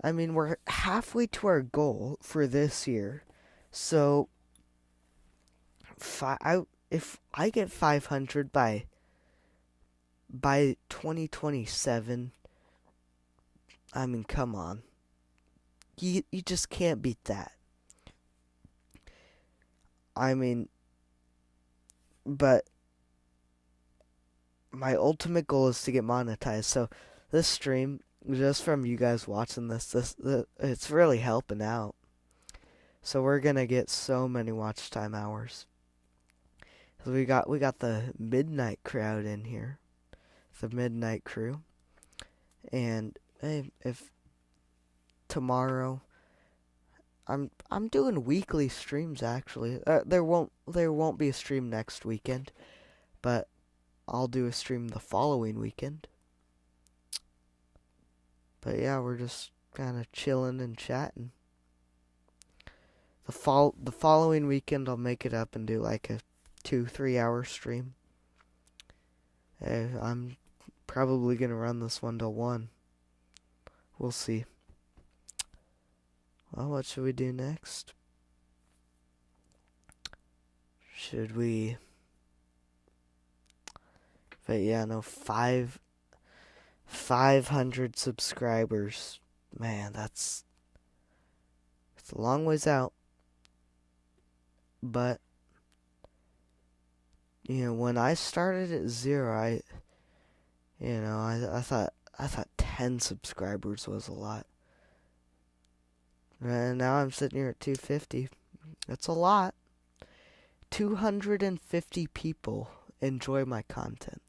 we're halfway to our goal for this year. So if I get 500 by 2027, I mean, come on. You just can't beat that. I mean, but my ultimate goal is to get monetized. So this stream, just from you guys watching this, it's really helping out. So we're gonna get so many watch time hours. We got the midnight crowd in here, the midnight crew, and hey, if tomorrow, I'm doing weekly streams actually. There won't be a stream next weekend, but I'll do a stream the following weekend. But yeah, we're just kind of chilling and chatting. The following weekend, I'll make it up and do like a 2-3 hour stream. I'm probably gonna run this one till 1. We'll see. Well, what should we do next? Should we? But yeah, no, 500 subscribers. Man, it's a long ways out. But when I started at 0, I thought 10 subscribers was a lot. And now I'm sitting here at 250. That's a lot. 250 people enjoy my content.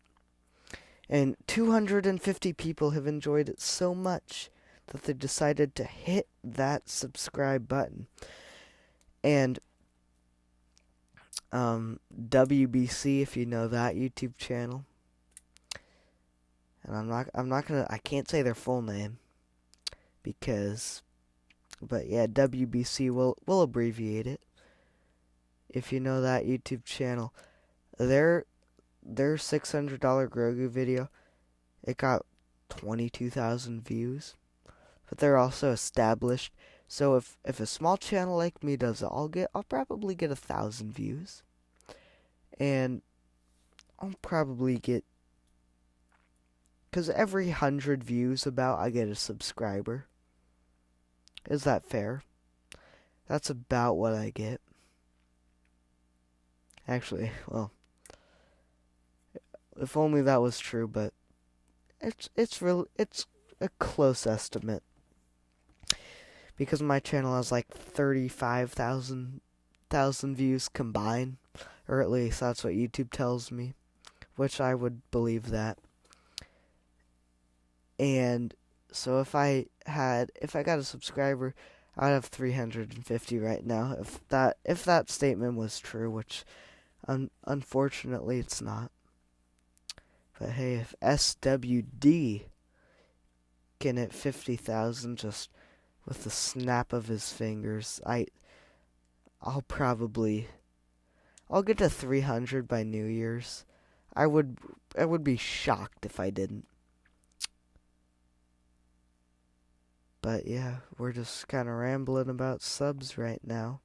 And 250 people have enjoyed it so much that they decided to hit that subscribe button. And WBC, if you know that YouTube channel. And I can't say their full name but yeah, WBC will abbreviate it. If you know that YouTube channel, their $600 Grogu video, it got 22,000 views. But they're also established. So if a small channel like me does it, I'll probably get 1,000 views. And I'll probably get, because every 100 views I get a subscriber. Is that fair? That's about what I get. Actually, well, if only that was true, but it's a close estimate. Because my channel has like 35,000 views combined, or at least that's what YouTube tells me, which I would believe that. And so if I got a subscriber, I'd have 350 right now. If that statement was true, which unfortunately it's not. But hey, if SWD can hit 50,000 just with the snap of his fingers, I'll get to 300 by New Year's. I would be shocked if I didn't. But yeah, we're just kind of rambling about subs right now.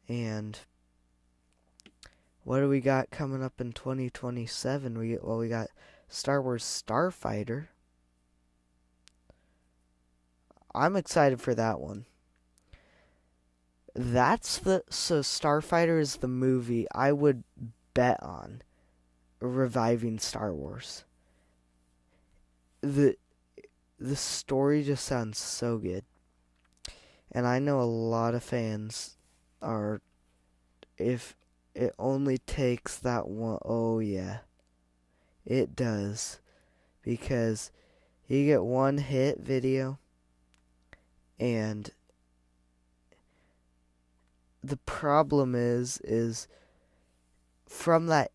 And what do we got coming up in 2027? We got Star Wars Starfighter. I'm excited for that one. So Starfighter is the movie I would bet on reviving Star Wars. The story just sounds so good. And I know a lot of fans are, if it only takes that one. Oh, yeah, it does. Because you get one hit video, and the problem is from that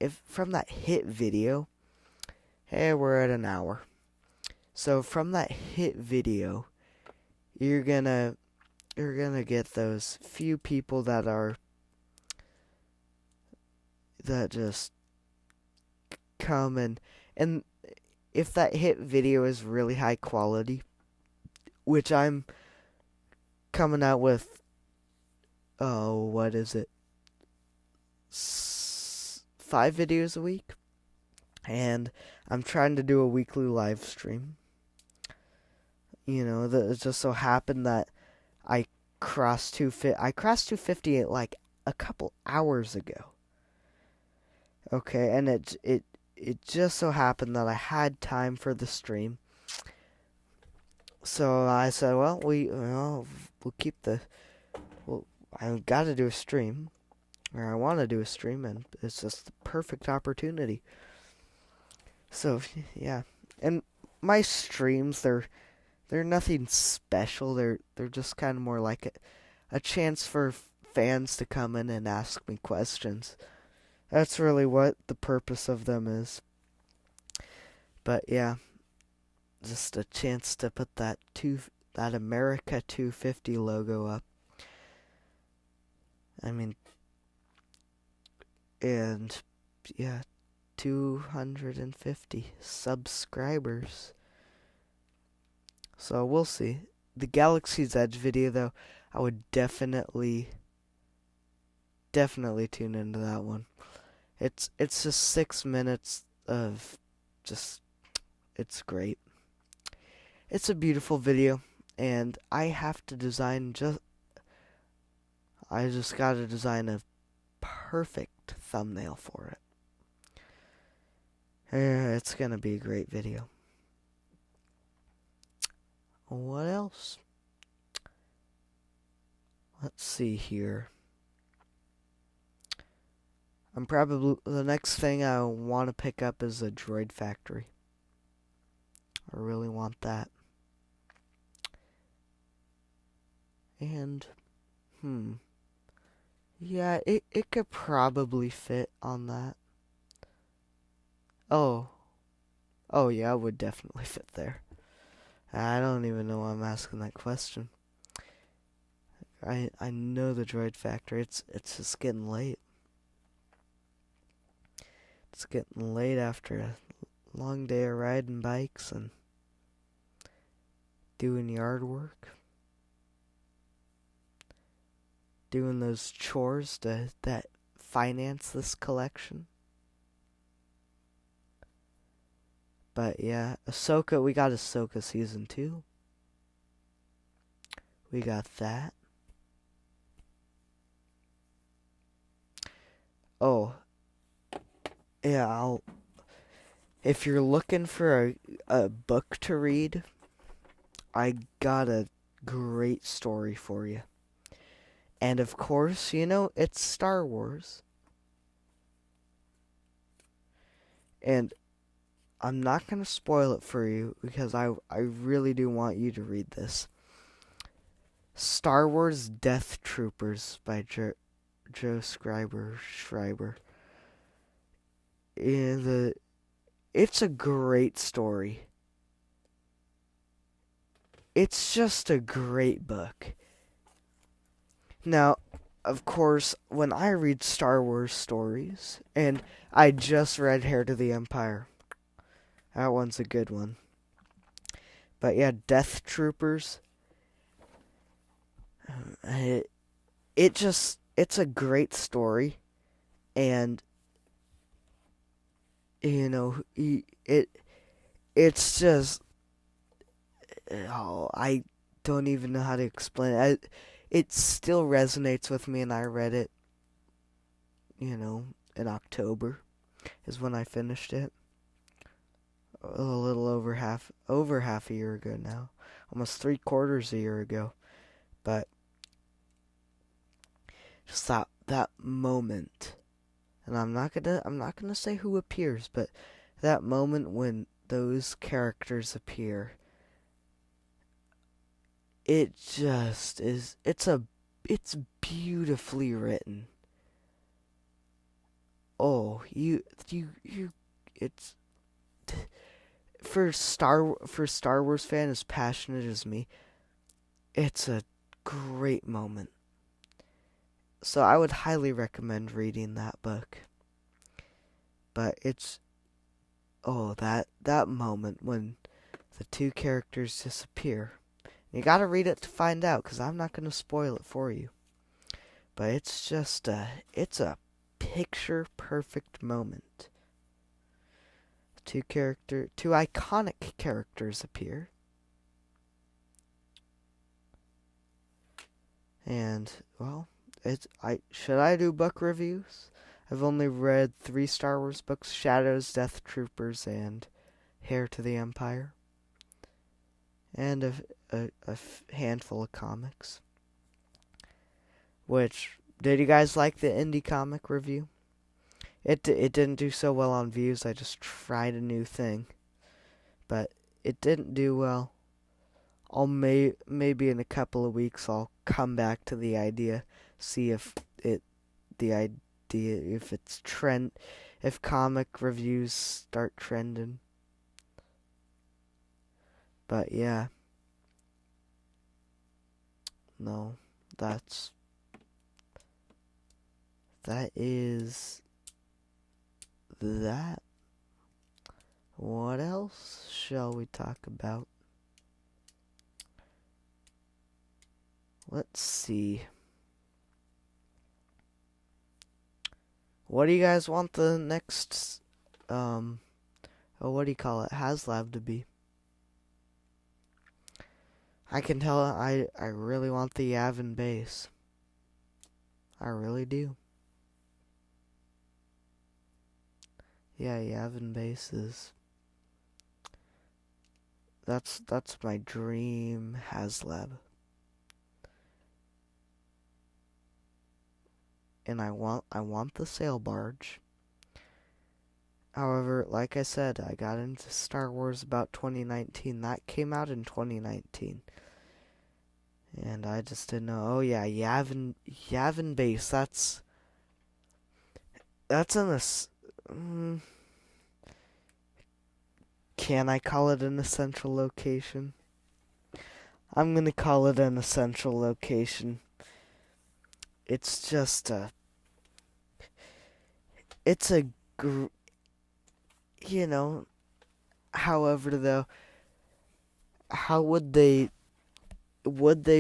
hit video, hey, we're at an hour. So from that hit video, you're gonna get those few people that just come and if that hit video is really high quality, which I'm coming out with, oh, what is it? 5 videos a week, and I'm trying to do a weekly live stream. It just so happened that I crossed 250 like a couple hours ago. Okay, and it just so happened that I had time for the stream. So I said, well, we'll keep I got to do a stream, or I want to do a stream, and it's just the perfect opportunity. So yeah, and my streams, they're nothing special. They're just kind of more like a chance for fans to come in and ask me questions. That's really what the purpose of them is. But yeah, just a chance to put that America 250 logo up. I mean, and yeah, 250 subscribers. So we'll see. The Galaxy's Edge video, though, I would definitely tune into that one. It's just 6 minutes of just, it's great. It's a beautiful video, and I just gotta design a perfect thumbnail for it. It's gonna be a great video. What else? Let's see here. The next thing I want to pick up is a droid factory. I really want that. And, yeah, it could probably fit on that. Oh yeah, it would definitely fit there. I don't even know why I'm asking that question. I know the droid factory. It's just getting late. It's getting late after a long day of riding bikes and doing yard work. Doing those chores that finance this collection. But yeah, we got Ahsoka Season 2. We got that. Oh, yeah, if you're looking for a book to read, I got a great story for you. And of course, it's Star Wars. And I'm not going to spoil it for you because I really do want you to read this. Star Wars Death Troopers by Joe Schreiber. It's a great story. It's just a great book. Now, of course, when I read Star Wars stories, and I just read Heir to the Empire. That one's a good one. But yeah, Death Troopers. It's a great story, and it's just, I don't even know how to explain it. It still resonates with me, and I read it, in October is when I finished it. A little over half a year ago now. Almost 3/4 a year ago. But just that moment And I'm not gonna say who appears, but that moment when those characters appear, it just is. It's beautifully written. Oh, it's for Star Wars fan as passionate as me. It's a great moment. So I would highly recommend reading that book. But it's that moment when the two characters disappear. You gotta read it to find out, because I'm not gonna spoil it for you. But it's just it's a picture perfect moment. Two iconic characters appear. And well, should I do book reviews? I've only read 3 Star Wars books: Shadows, Death Troopers, and Heir to the Empire. And a handful of comics. Which, did you guys like the indie comic review? It didn't do so well on views. I just tried a new thing, but it didn't do well. Maybe in a couple of weeks I'll come back to the idea, see if it's if comic reviews start trending. But yeah, no, that is that. What else shall we talk about? Let's see. What do you guys want the next, what do you call it, HasLab to be? I can tell I really want the Yavin base. I really do. Yeah, Yavin base is... That's my dream HasLab. And I want the sail barge. However, like I said, I got into Star Wars about 2019. That came out in 2019. And I just didn't know. Oh yeah, Yavin base. That's can I call it an essential location? I'm gonna call it an essential location. It's just you know, however though, how would they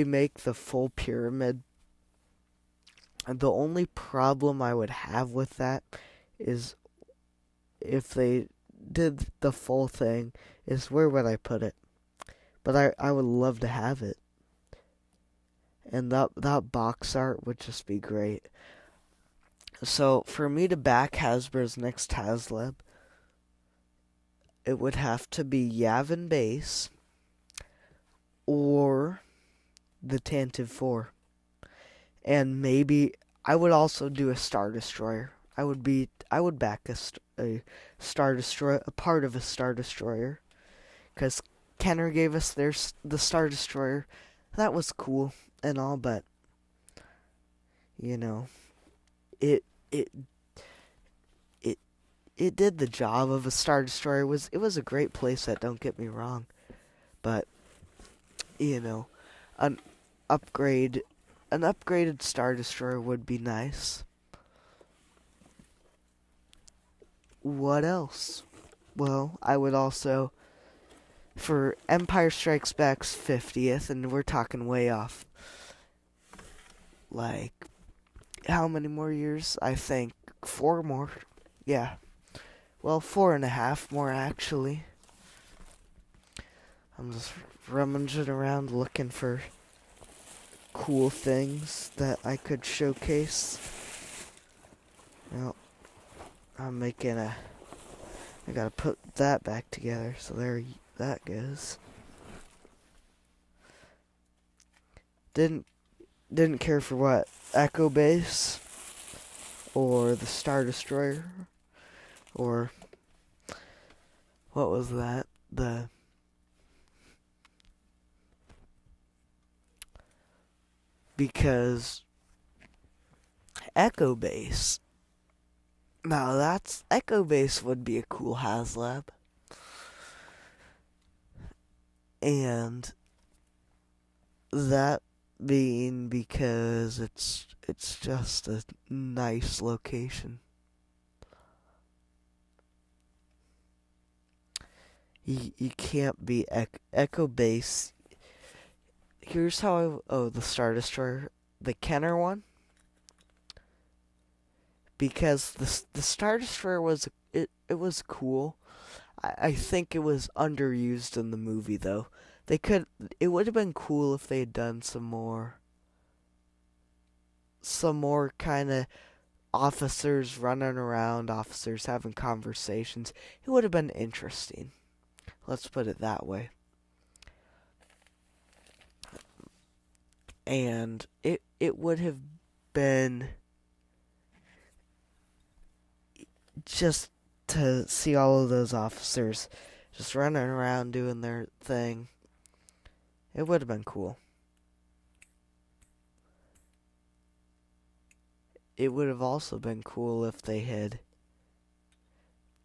make the full pyramid? And the only problem I would have with that is if they did the full thing, is where would I put it? But I would love to have it. And that box art would just be great. So for me to back Hasbro's next HasLab, it would have to be Yavin base or the Tantive 4. And maybe I would also do a Star Destroyer. I would back a Star Destroyer, a part of a Star Destroyer, because Kenner gave us the Star Destroyer. That was cool and all, but you know, it did the job of a Star Destroyer. It was a great playset, don't get me wrong, but you know, an upgraded Star Destroyer would be nice. What else? Well, I would also, for Empire Strikes Back's 50th, and we're talking way off, like, how many more years? I think 4 more. Yeah. Well, 4.5 more, actually. I'm just rummaging around looking for cool things that I could showcase. Well, I gotta put that back together, so there that goes. Didn't care for what? Echo base? or the Star Destroyer, or what was that? Because Echo Base. Now Echo Base would be a cool HasLab. And that being because it's just a nice location. You can't beat Echo Base. Here's how the Star Destroyer, the Kenner one. Because the Star Destroyer was it was cool. I think it was underused in the movie though. It would have been cool if they had done some more kind of officers running around, officers having conversations. It would have been interesting. Let's put it that way. And it would have been just to see all of those officers just running around doing their thing. It would have been cool. It would have also been cool if they had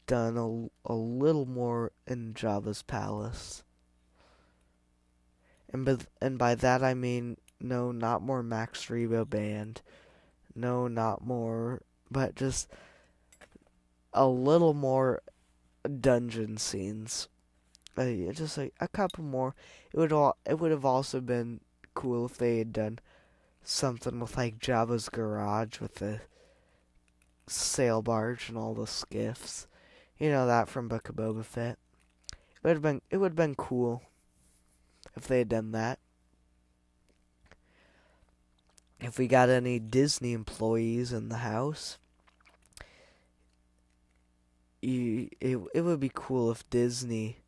done a little more in Jabba's palace. And by that I mean, no, not more Max Rebo Band. No, not more, but just a little more dungeon scenes. Just like a couple more. It would have also been cool if they had done something with like Jabba's garage with the sail barge and all the skiffs. You know that from Book of Boba Fett. It would have been cool if they had done that. If we got any Disney employees in the house, it would be cool if Disney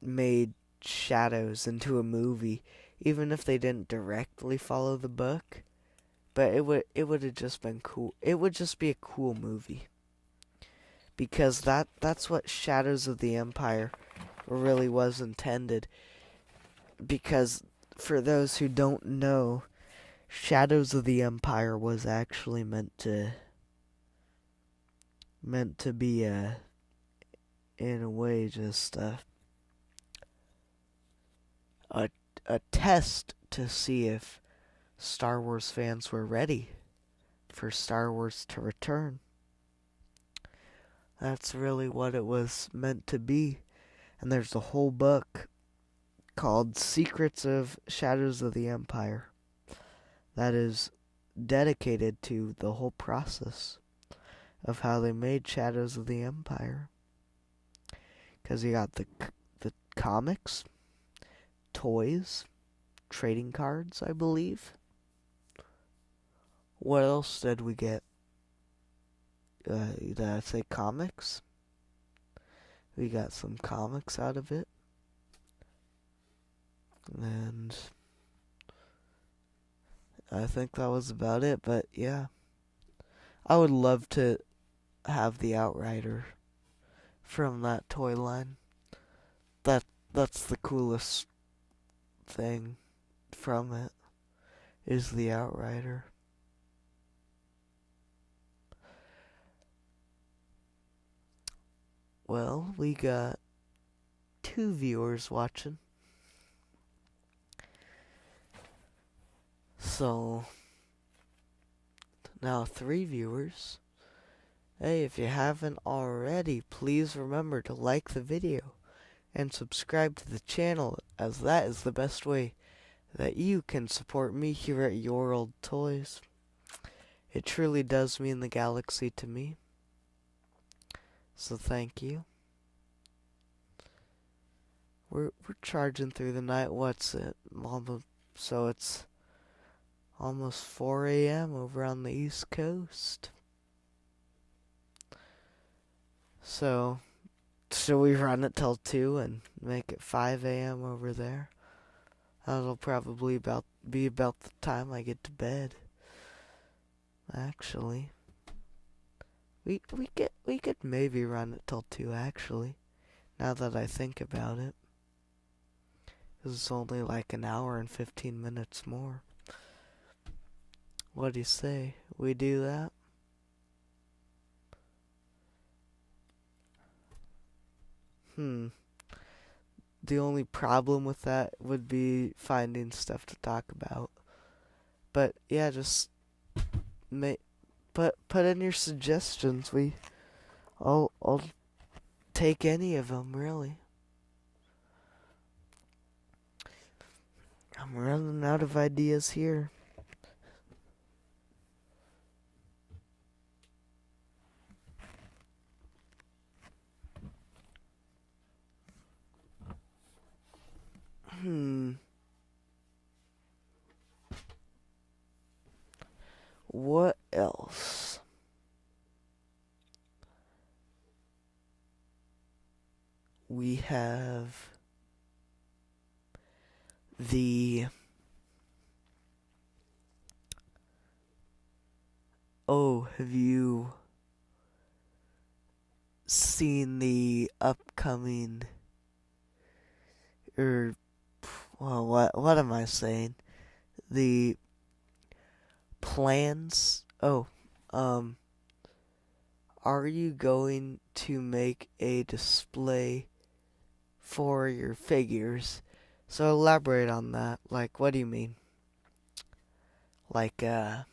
made Shadows into a movie, even if they didn't directly follow the book. But it would have just been cool. It would just be a cool movie. Because that's what Shadows of the Empire really was intended. Because for those who don't know, Shadows of the Empire was actually meant to be in a way just a test to see if Star Wars fans were ready for Star Wars to return. That's really what it was meant to be. And there's a whole book called Secrets of Shadows of the Empire that is dedicated to the whole process of how they made Shadows of the Empire. Because you got the comics, toys, trading cards, I believe. What else did we get? Did I say comics? We got some comics out of it. And I think that was about it, but yeah. I would love to have the Outrider from that toy line. That's the coolest thing from it, is the Outrider. Well, we got 2 viewers watching. So, now 3 viewers. Hey, if you haven't already, please remember to like the video and subscribe to the channel, as that is the best way that you can support me here at Your Old Toys. It truly does mean the galaxy to me. So thank you. We're charging through the night. What's it? So it's almost 4 a.m. over on the East Coast. So, should we run it till 2 and make it 5 a.m. over there? That'll probably be about the time I get to bed. Actually. We could maybe run it till 2 actually. Now that I think about it. 'Cause it's only like an hour and 15 minutes more. What do you say? We do that? The only problem with that would be finding stuff to talk about. But yeah, just put in your suggestions. I'll take any of them really. I'm running out of ideas here. What else? We have the have you seen the upcoming what am I saying? The plans. Are you going to make a display for your figures? So elaborate on that. Like, what do you mean? Like, I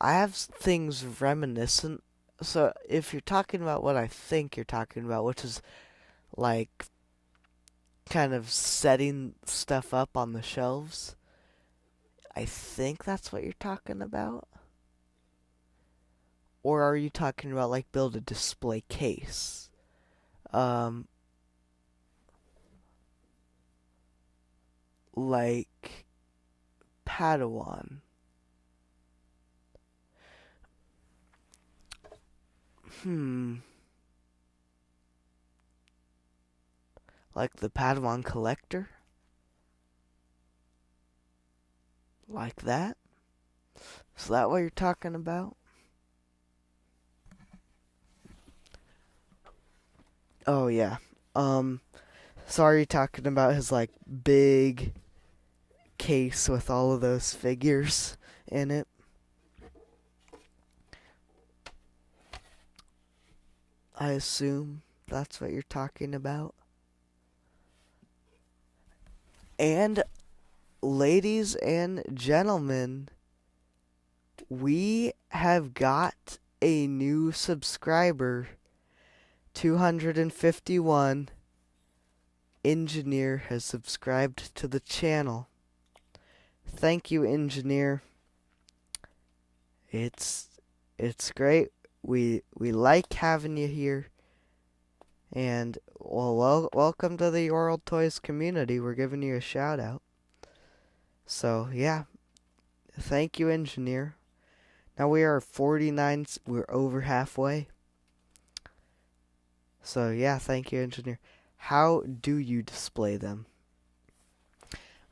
have things reminiscent. So if you're talking about what I think you're talking about, which is like kind of setting stuff up on the shelves, I think that's what you're talking about. Or are you talking about like build a display case? Like Padawan. Like the Padawan collector? Like that? Is that what you're talking about? Oh yeah. So are you talking about his like big case with all of those figures in it? I assume that's what you're talking about. And ladies and gentlemen, we have got a new subscriber. 251 Engineer has subscribed to the channel. Thank you, Engineer. It's great. We like having you here. And welcome to the World Toys community. We're giving you a shout out. So, yeah. Thank you, Engineer. Now we are 49, we're over halfway. So, yeah, thank you, Engineer. How do you display them?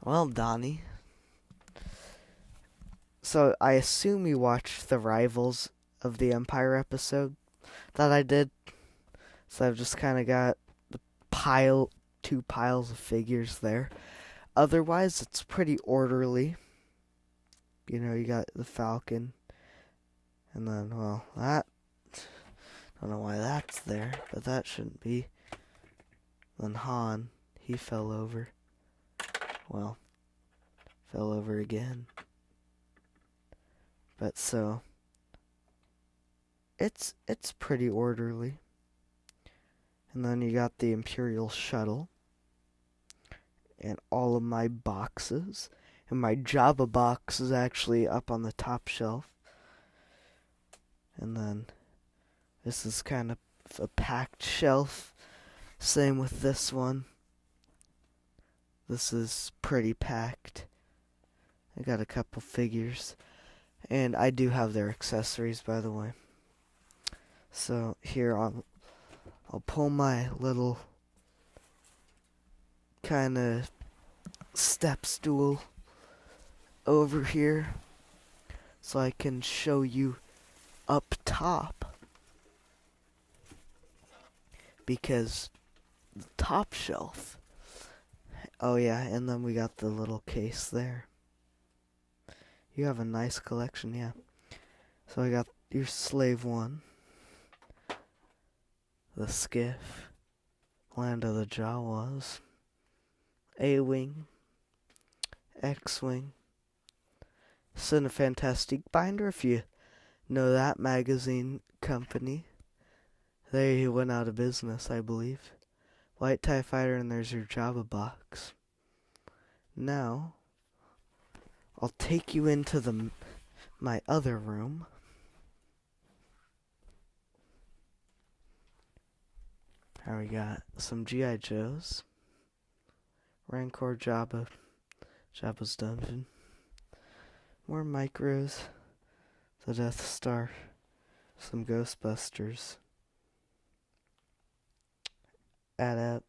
Well, Donnie. So, I assume you watched the Rivals of the Empire episode that I did. So, I've just kind of got two piles of figures there. Otherwise, it's pretty orderly. You know, you got the Falcon. And then, well, that. I don't know why that's there, but that shouldn't be. Then Han, he fell over. Well, fell over again. But so, it's pretty orderly. And then you got the Imperial Shuttle. And all of my boxes. And my Jabba box is actually up on the top shelf. And then this is kind of a packed shelf. Same with this one. This is pretty packed. I got a couple figures. And I do have their accessories, by the way. So here I'll pull my little kind of step stool over here so I can show you up top, because the top shelf. Oh yeah, and then we got the little case there. You have a nice collection, yeah. So I got your Slave 1, the Skiff, Land of the Jawas, A-Wing, X-Wing, Cinefantastique binder, if you know that magazine company. They went out of business, I believe. White TIE Fighter, and there's your Jabba box. Now, I'll take you into my other room. Here we got some G.I. Joes. Rancor Jabba. Jabba's Dungeon. More micros. The Death Star. Some Ghostbusters. AT-AT.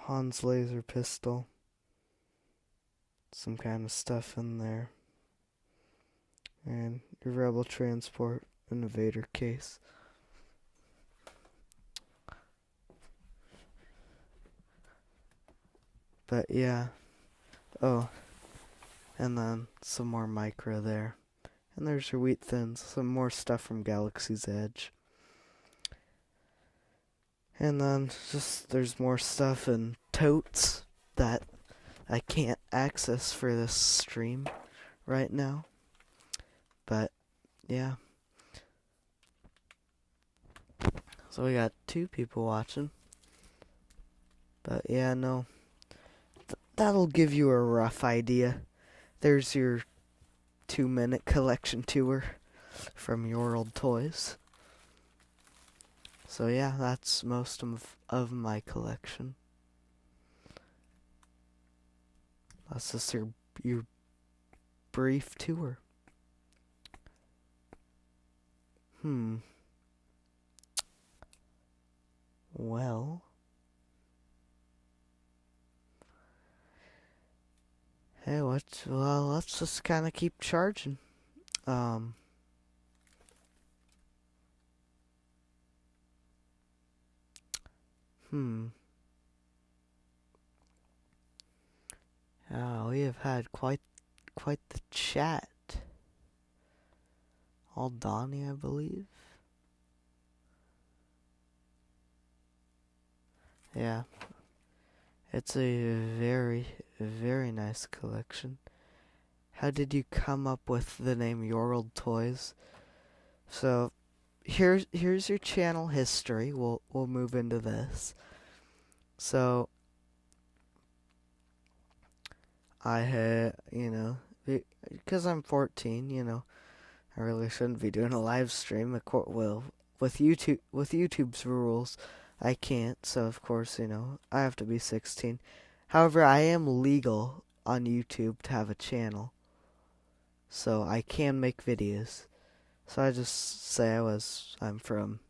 Han's laser pistol. Some kind of stuff in there. And your Rebel transport invader case. But yeah. Oh. And then some more micro there. And there's your Wheat Thins. Some more stuff from Galaxy's Edge. And then just there's more stuff in totes that I can't access for this stream right now. But yeah. So we got 2 people watching. But yeah, no. That'll give you a rough idea. There's your 2-minute collection tour from Your Old Toys. So yeah, that's most of my collection. That's just your brief tour. Well, hey, well, let's just kind of keep charging. We have had quite the chat. All Donnie, I believe. Yeah. It's a very, very nice collection. How did you come up with the name Your Old Toys? So, here's your channel history. We'll move into this. So, I had, because I'm 14, I really shouldn't be doing a live stream. Well, with YouTube's rules, I can't. So of course, I have to be 16. However, I am legal on YouTube to have a channel, so I can make videos. So I just say I'm from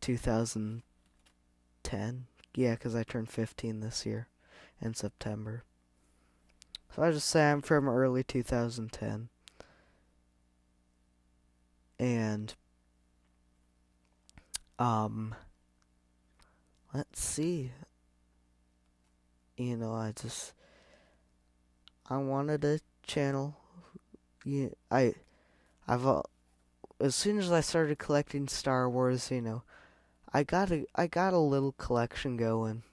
2010? Yeah, because I turned 15 this year in September. So I just say I'm from early 2010. And, let's see. I wanted a channel. As soon as I started collecting Star Wars, I got a little collection going.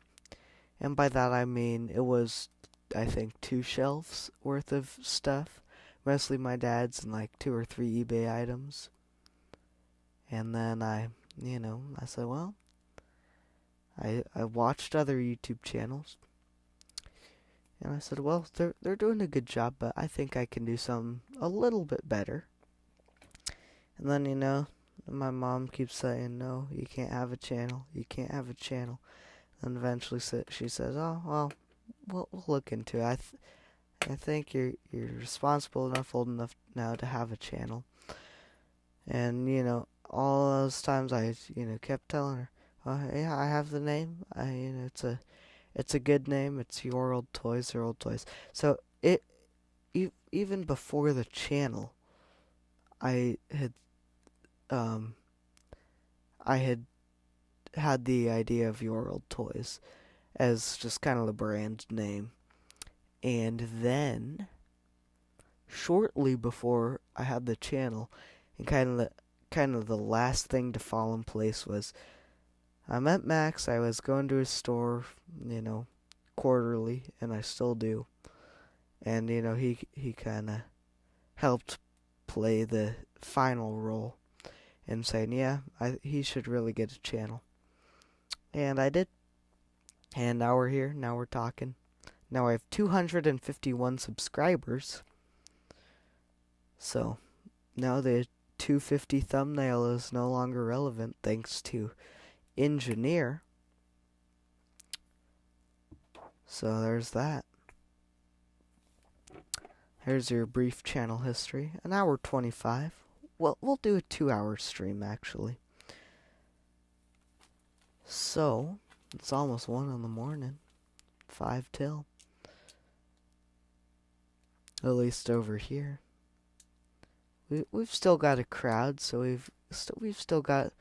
And by that I mean it was, I think, 2 shelves worth of stuff. Mostly my dad's and like 2 or 3 eBay items. And then I said, well, I watched other YouTube channels. And I said, well, they're doing a good job, but I think I can do something a little bit better. And then, my mom keeps saying, no, you can't have a channel. You can't have a channel. And eventually she says, oh, well, we'll look into it. I think you're responsible enough, old enough now to have a channel. And, all those times I, kept telling her, oh, yeah, I have the name. It's a good name. It's Your Old Toys, Your Old Toys. So even before the channel, I had um I had the idea of Your Old Toys as just kind of the brand name. And then shortly before I had the channel, and kind of the last thing to fall in place was I met Max. I was going to his store, quarterly, and I still do. And he kind of helped play the final role in saying, yeah, he should really get a channel. And I did. And now we're here. Now we're talking. Now I have 251 subscribers. So now the 250 thumbnail is no longer relevant thanks to Engineer. So there's that. Here's your brief channel history. An hour 25. Well, we'll do a 2-hour stream actually. So it's almost 1 in the morning. 5 till. At least over here. We've still got a crowd, so we've still got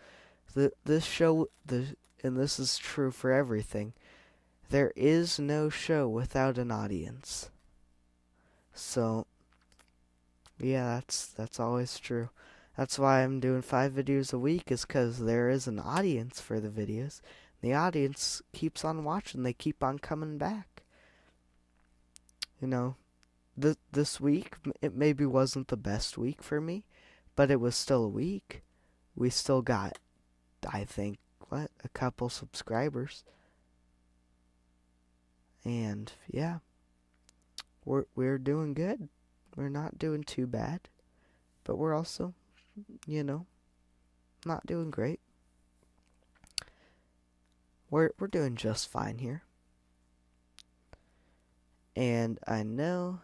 this show. And this is true for everything. There is no show without an audience. So yeah, that's always true. That's why I'm doing 5 videos a week, is because there is an audience for the videos. The audience keeps on watching. They keep on coming back. This week, it maybe wasn't the best week for me, but it was still a week. We still got, I think, a couple subscribers. And yeah, we're doing good. We're not doing too bad, but we're also, not doing great. We're doing just fine here. And I know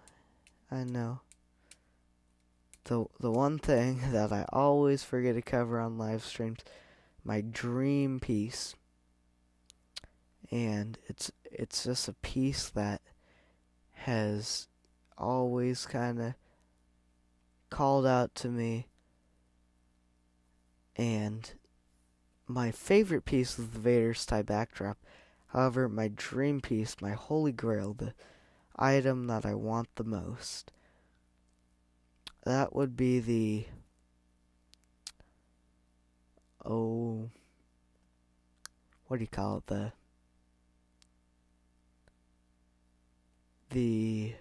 the one thing that I always forget to cover on live streams, my dream piece. And it's just a piece that has always kind of called out to me. And my favorite piece is the Vader's tie backdrop. However, my dream piece, my holy grail, the item that I want the most, that would be the what do you call it, the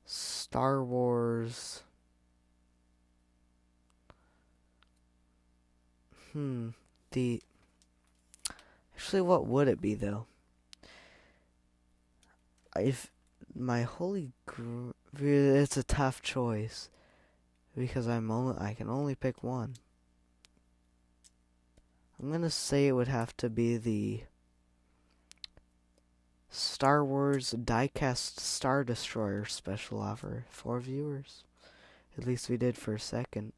Star Wars actually, what would it be though? If my it's a tough choice because I can only pick one. I'm gonna say it would have to be the Star Wars Diecast Star Destroyer special offer for viewers. At least we did for a second.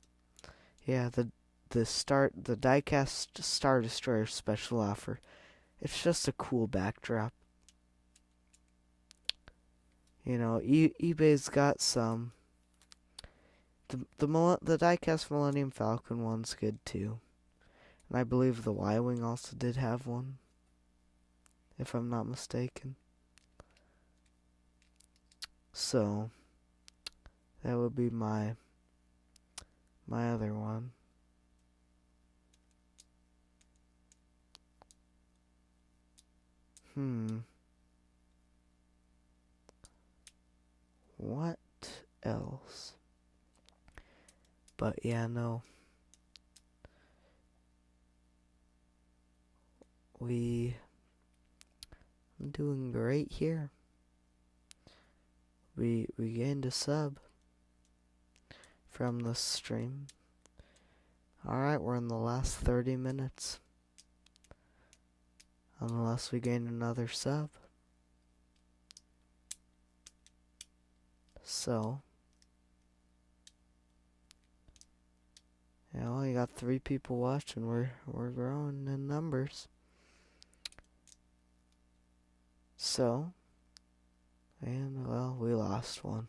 Yeah, the Diecast Star Destroyer special offer. It's just a cool backdrop. eBay's got some. The Diecast Millennium Falcon one's good too. And I believe the Y-Wing also did have one, if I'm not mistaken. So that would be my other one. What else? But yeah, no. I'm doing great here. We gained a sub from the stream. Alright, we're in the last 30 minutes. Unless we gain another sub. So, you got 3 people watching. We're growing in numbers. So, and well, we lost one.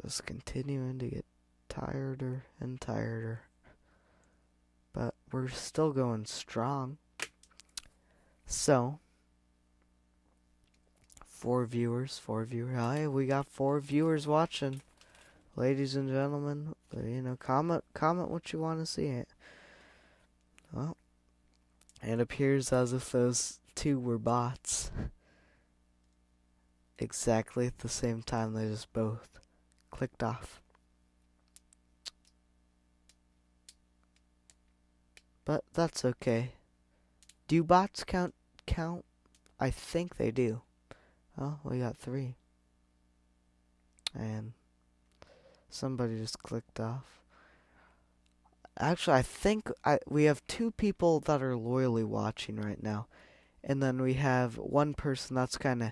Just continuing to get tireder and tireder. But we're still going strong. So, 4 viewers. Hey, we got 4 viewers watching. Ladies and gentlemen, comment what you want to see. Well, it appears as if those 2 were bots. Exactly at the same time, they just both clicked off. But that's okay. Do bots count? I think they do. Oh, we got 3. And somebody just clicked off. Actually, I think we have 2 people that are loyally watching right now. And then we have 1 person that's kind of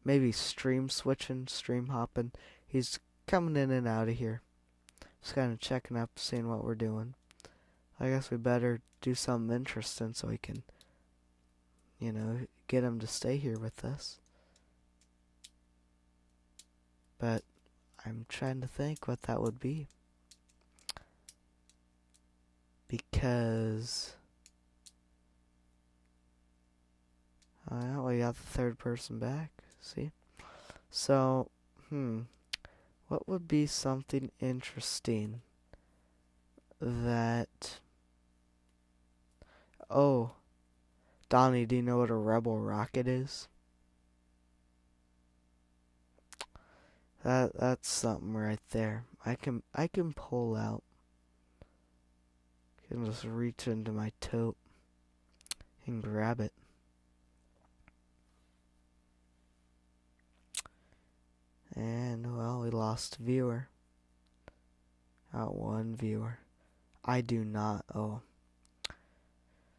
maybe stream switching, stream hopping. He's coming in and out of here. Just kind of checking up, seeing what we're doing. I guess we better do something interesting so we can, get him to stay here with us. But I'm trying to think what that would be. Because we got the 3rd person back. See? So, what would be something interesting that... Oh, Donnie, do you know what a rebel rocket is? That's something right there. I can pull out. I can just reach into my tote and grab it. And, well, we lost a viewer. Got 1 viewer. I do not. Oh.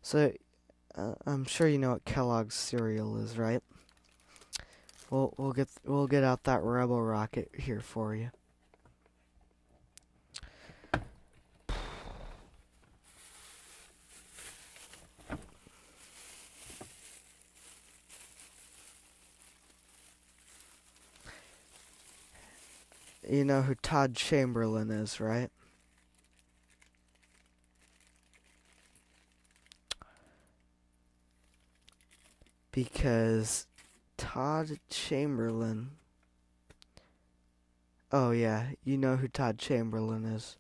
So, I'm sure you know what Kellogg's cereal is, right? We'll get out that rebel rocket here for you. You know who Todd Chamberlain is, right? Because Todd Chamberlain... Oh yeah, you know who Todd Chamberlain is.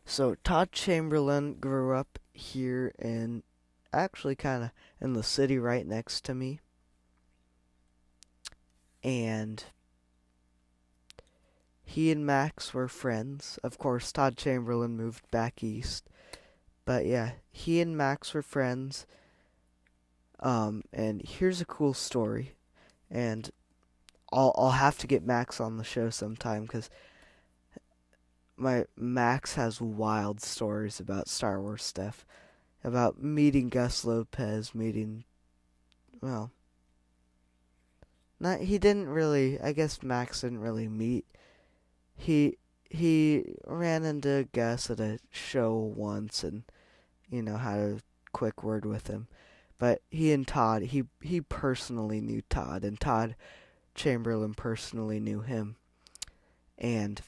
So Todd Chamberlain grew up here in... Actually kind of in the city right next to me. And... he and Max were friends. Of course, Todd Chamberlain moved back east. But yeah, he and Max were friends. And here's a cool story. And I'll have to get Max on the show sometime because my Max has wild stories about Star Wars stuff. About meeting Gus Lopez, well, he didn't really, I guess Max didn't really meet. He ran into Gus at a show once and, had a quick word with him. But he and Todd, he personally knew Todd, and Todd Chamberlain personally knew him. And,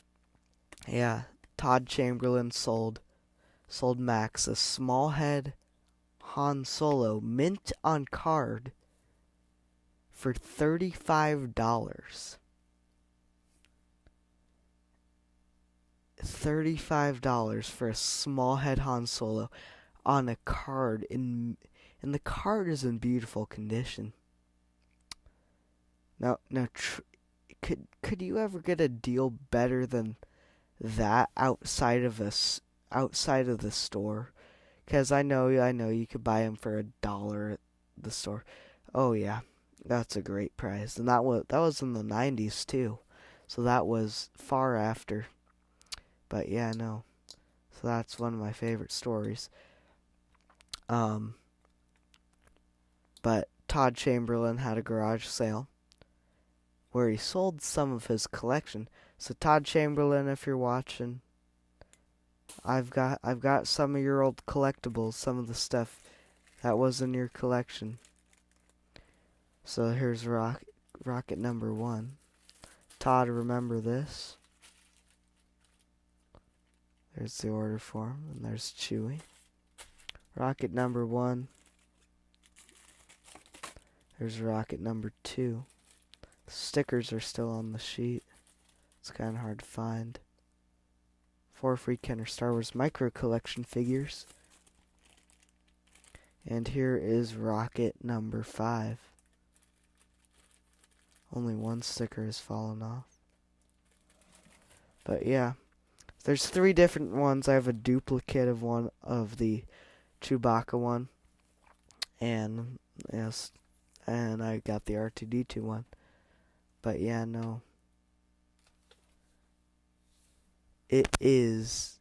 yeah, Todd Chamberlain sold Max a small head Han Solo mint on card for $35. $35 for a small head Han Solo on a card, and the card is in beautiful condition. Now, could you ever get a deal better than that outside of the store? Because I know you could buy them for $1 at the store. Oh yeah, that's a great price, and that was in the 90s too, so that was far after. But yeah, no. So that's one of my favorite stories. But Todd Chamberlain had a garage sale where he sold some of his collection. So Todd Chamberlain, if you're watching, I've got some of your old collectibles, some of the stuff that was in your collection. So here's rocket number 1. Todd, remember this. There's the order form, and there's Chewie. Rocket number 1. There's rocket number 2. The stickers are still on the sheet. It's kind of hard to find. 4 free Kenner Star Wars Micro Collection figures. And here is rocket number 5. Only one sticker has fallen off. But yeah, there's 3 different ones. I have a duplicate of one of the Chewbacca one. And yes, and I got the R2-D2 one. But yeah, no. It is.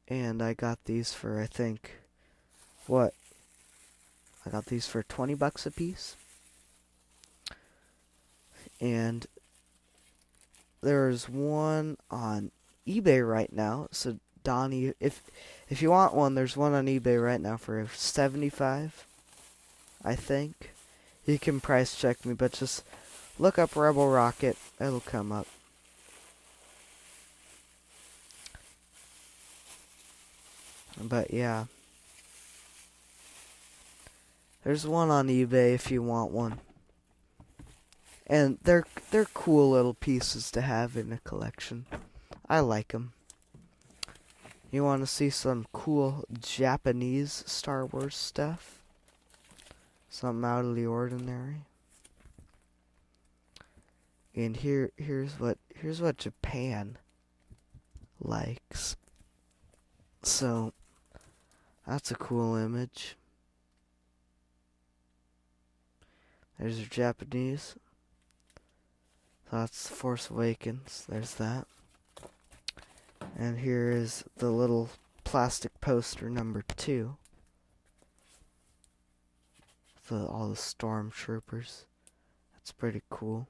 And I got these for, I think, what? I got these for $20 a piece. And there's one on eBay right now. So Donnie, if you want one, there's one on eBay right now for $75, I think. You can price check me, but just look up Rebel Rocket. It'll come up. But yeah. There's one on eBay if you want one. And they're cool little pieces to have in a collection. I like them. You want to see some cool Japanese Star Wars stuff? Something out of the ordinary. And here's what Japan likes. So that's a cool image. There's your Japanese. So that's The Force Awakens. There's that. And here is the little plastic poster number 2. All the stormtroopers. That's pretty cool.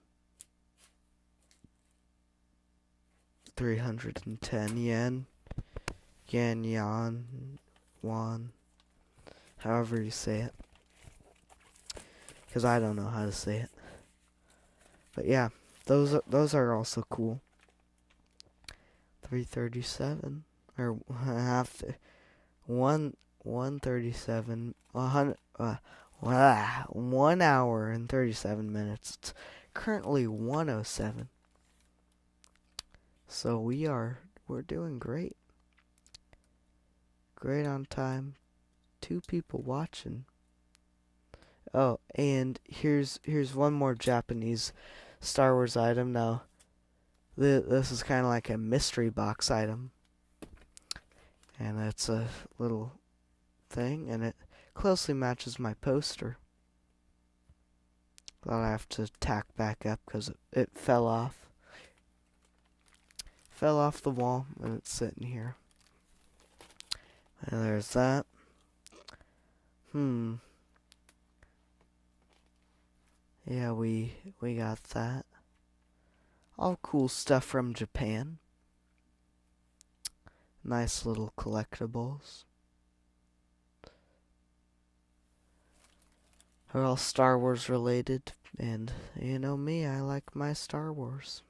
310 yen. Yan, won. However you say it. Because I don't know how to say it. But yeah, those are also cool. 337 or half to 137 1 hour and 37 minutes. It's currently 1:07. So we're doing great. Great on time. 2 people watching. Oh, and here's one more Japanese Star Wars item. Now, this is kind of like a mystery box item. And it's a little thing, and it closely matches my poster. That I have to tack back up because it fell off. Fell off the wall, and it's sitting here. And there's that. Yeah, we got that. All cool stuff from Japan. Nice little collectibles. They're all Star Wars related, and you know me, I like my Star Wars.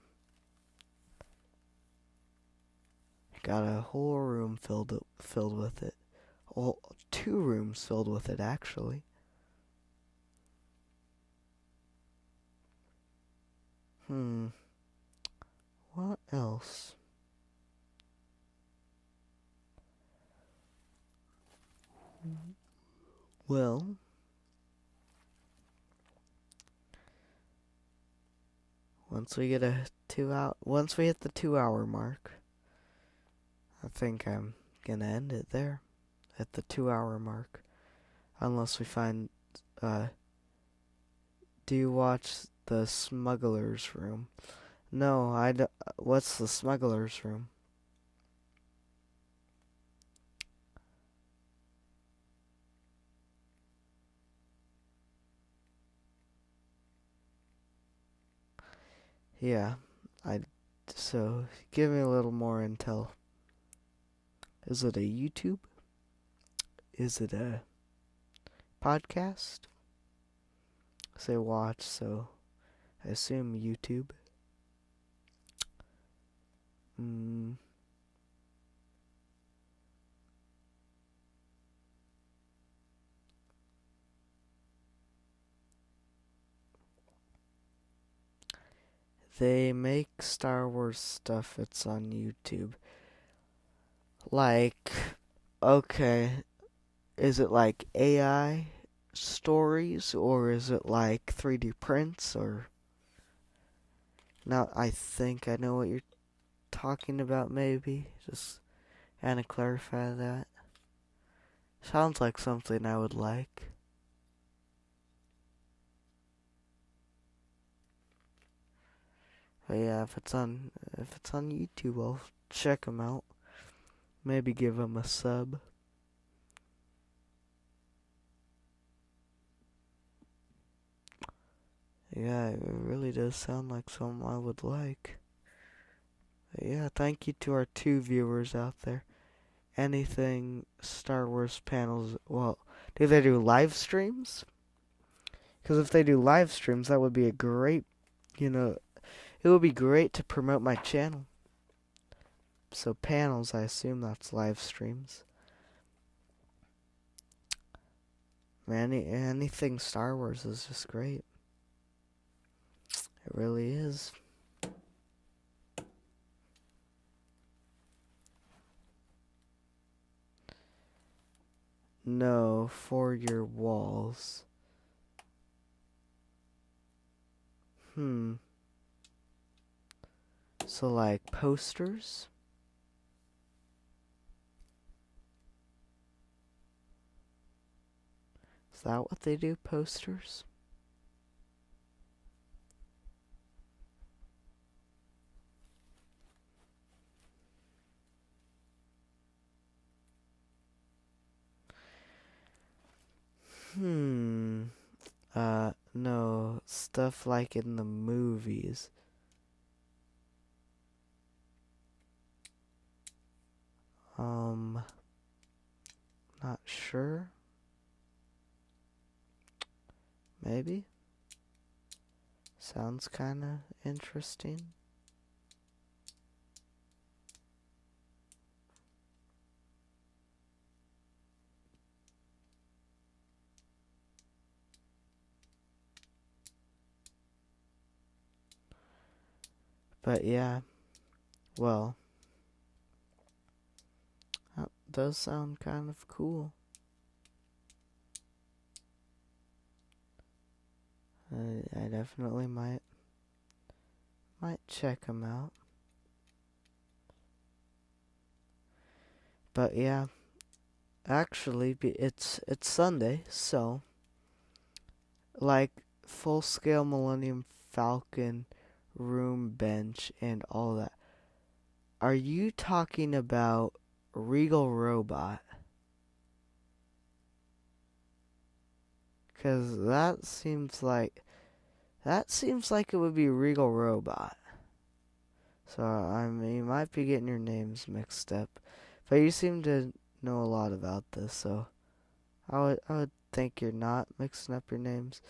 Got a whole room filled with it. 2 rooms filled with it, actually. What else? Well, once we hit the 2-hour mark, I think I'm gonna end it there at the 2-hour mark, unless we find. Do you watch the Smuggler's Room? No, I don't. What's the Smuggler's Room? Yeah, so give me a little more intel. Is it a YouTube? Is it a podcast? Say watch, so I assume YouTube. Mm, they make Star Wars stuff. It's on YouTube. Like, okay, is it like AI stories or is it like 3D prints or? Now I think I know what you're talking about. Maybe just kind of clarify that. Sounds like something I would like. But yeah, if it's on YouTube, I'll check them out. Maybe give them a sub. Yeah, it really does sound like something I would like. But yeah, thank you to our 2 viewers out there. Anything Star Wars panels, well, do they do live streams? Because if they do live streams, that would be a great, it would be great to promote my channel. So panels, I assume that's live streams. Man, anything Star Wars is just great. It really is. No, for your walls. So like posters? Is that what they do, posters? No, stuff like in the movies. Not sure. Maybe. Sounds kinda interesting. But yeah, well, that does sound kind of cool. I definitely might check them out. But yeah, actually, it's Sunday, so like full scale Millennium Falcon room bench and all that. Are you talking about Regal Robot? Cause that seems like it would be Regal Robot. So I mean, you might be getting your names mixed up, but you seem to know a lot about this, so I would think you're not mixing up your names.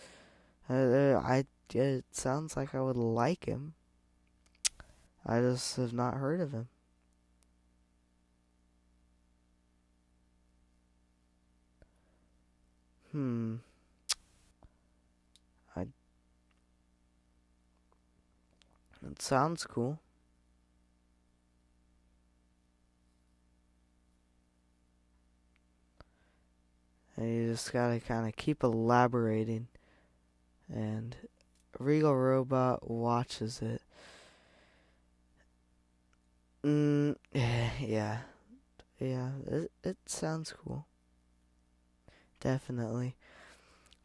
It sounds like I would like him. I just have not heard of him. Hmm. I. It sounds cool. And you just gotta kind of keep elaborating, and Regal Robot watches it. Yeah, yeah. It sounds cool, definitely.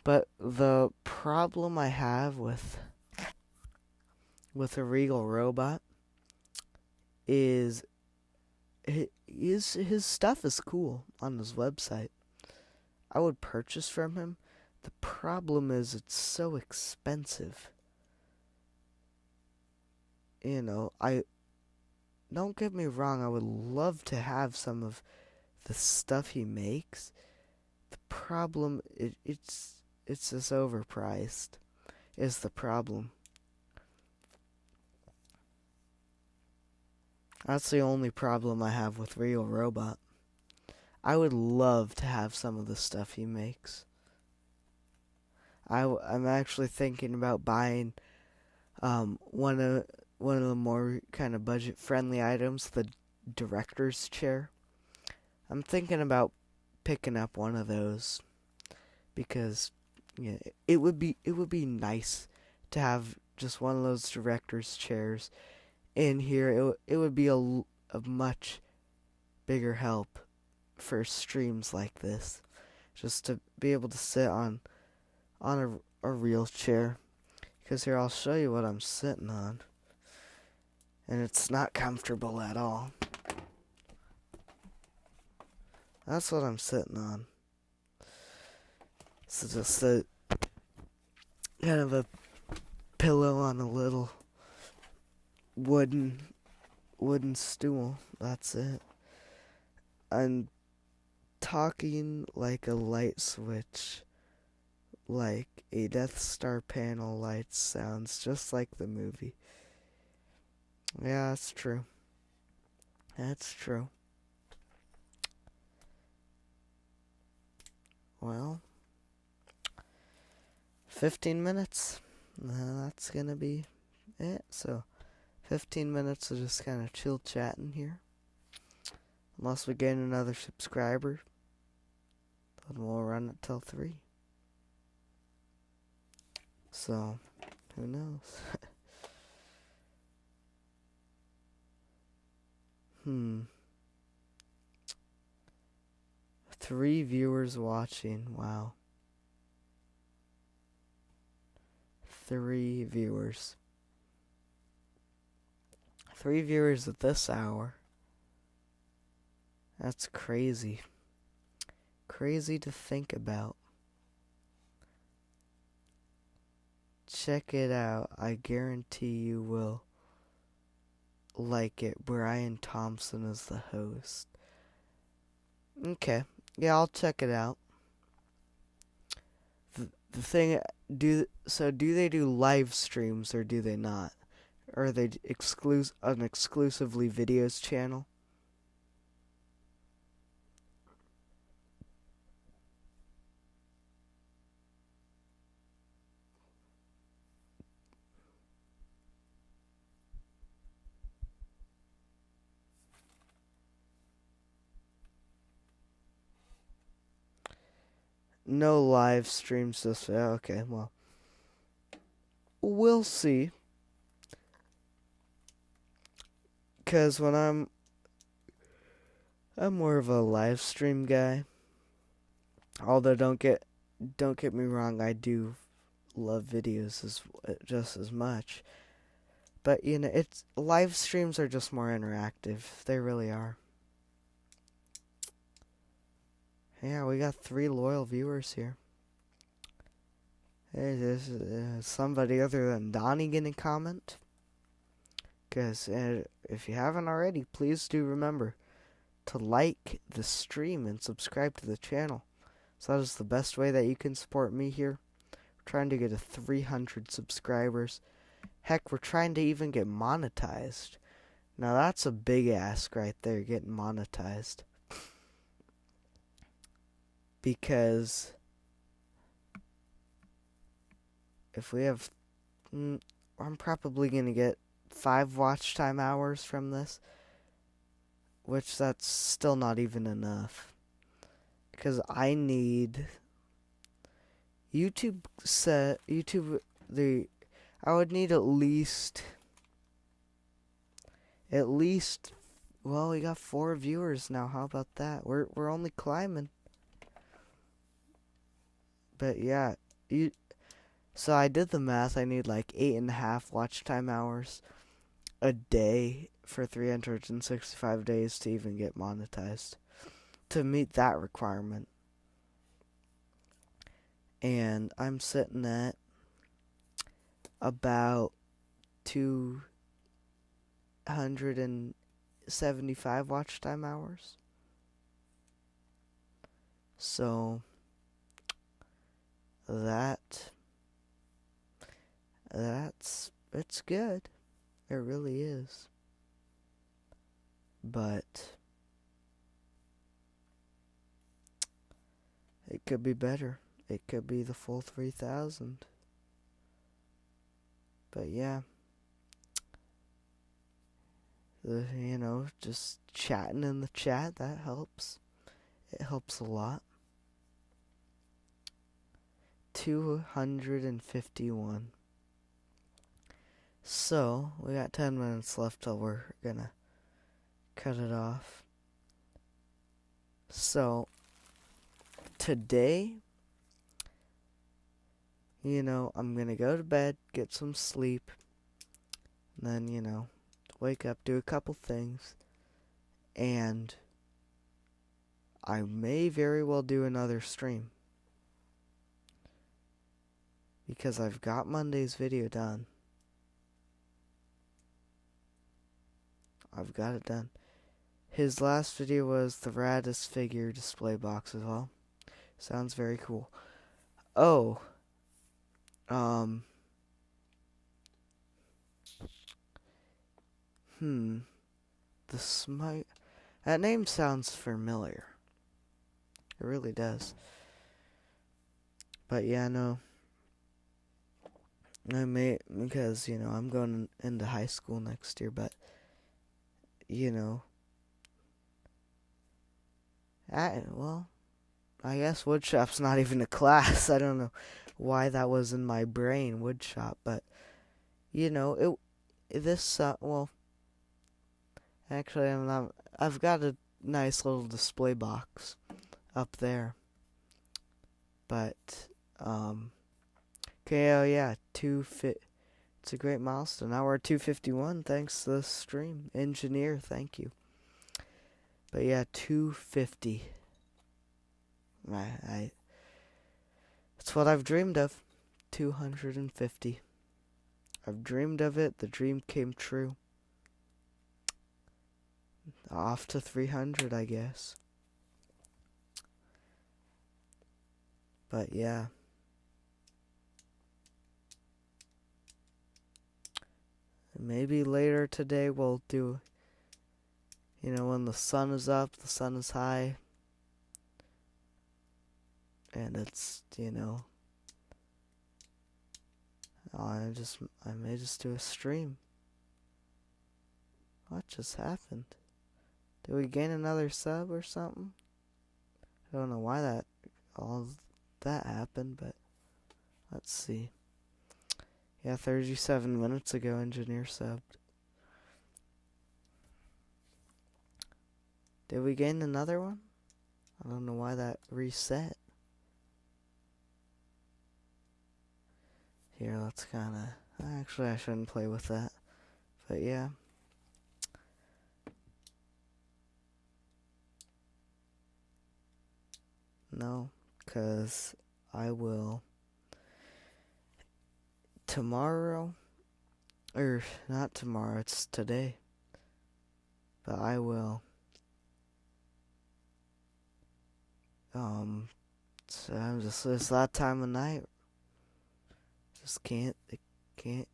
But the problem I have with a Regal Robot is his stuff is cool on his website. I would purchase from him. The problem is it's so expensive. I don't get me wrong, I would love to have some of the stuff he makes. The problem it's just overpriced is the problem. That's the only problem I have with Real Robot. I would love to have some of the stuff he makes. I'm actually thinking about buying one of the more kind of budget friendly items, the director's chair. I'm thinking about picking up one of those because yeah, it would be nice to have just one of those director's chairs in here. It would be a much bigger help for streams like this, just to be able to sit on a real chair. Because here, I'll show you what I'm sitting on, and it's not comfortable at all. That's what I'm sitting on. It's just a kind of a pillow on a little wooden stool. That's it. I'm talking like a light switch, like a Death Star panel light sounds just like the movie. Yeah, that's true. That's true. Well, 15 minutes. That's gonna be it. So, 15 minutes of just kind of chill chatting here. Unless we gain another subscriber, then we'll run it till 3. So, who knows? 3 viewers watching. Wow. 3 viewers. 3 viewers at this hour. That's crazy. Crazy to think about. Check it out. I guarantee you will like it. Brian Thompson is the host. Okay. Yeah, I'll check it out. The thing, do they do live streams or do they not? Or are they an exclusively videos channel? No live streams this way. Okay, well, we'll see. Cause when I'm more of a live stream guy. Although don't get me wrong, I do love videos just as much. But it's live streams are just more interactive. They really are. Yeah, we got 3 loyal viewers here. Hey, this is somebody other than Donnie gonna comment. Because if you haven't already, please do remember to like the stream and subscribe to the channel. So that is the best way that you can support me here. We're trying to get to 300 subscribers. Heck, we're trying to even get monetized. Now that's a big ask right there, getting monetized. Because if we have, I'm probably going to get 5 watch time hours from this, which that's still not even enough. Because I need I would need at least, well, we got 4 viewers now. How about that? We're only climbing. But yeah, so I did the math. I need like 8.5 watch time hours a day for 365 days to even get monetized, to meet that requirement. And I'm sitting at about 275 watch time hours. So it's good. It really is. but it could be better. It could be the full 3,000. But yeah, just chatting in the chat, that helps. It helps a lot. 251. So, we got 10 minutes left till we're gonna cut it off. So, today, I'm gonna go to bed, get some sleep, and then, wake up, do a couple things, and I may very well do another stream. Because I've got Monday's video done. I've got it done. His last video was the raddest figure display box as well. Sounds very cool. Oh. The Smite. That name sounds familiar. It really does. But yeah, no. I may, because, I'm going into high school next year, but, I guess woodshop's not even a class. I don't know why that was in my brain, woodshop, but, actually, I've got a nice little display box up there, but, okay, oh yeah, it's a great milestone. Now we're at 251, thanks to the stream. Engineer, thank you. But yeah, 250. It's what I've dreamed of. 250. I've dreamed of it. The dream came true. Off to 300, I guess. But yeah. Maybe later today we'll do, when the sun is up, the sun is high, and it's, I may just do a stream. What just happened? Did we gain another sub or something? I don't know why all that happened, but let's see. Yeah, 37 minutes ago, engineer subbed. Did we gain another one? I don't know why that reset. Here, let's actually, I shouldn't play with that. But yeah. No, because I will tomorrow, or not tomorrow, it's today, but I will, it's that time of night, just can't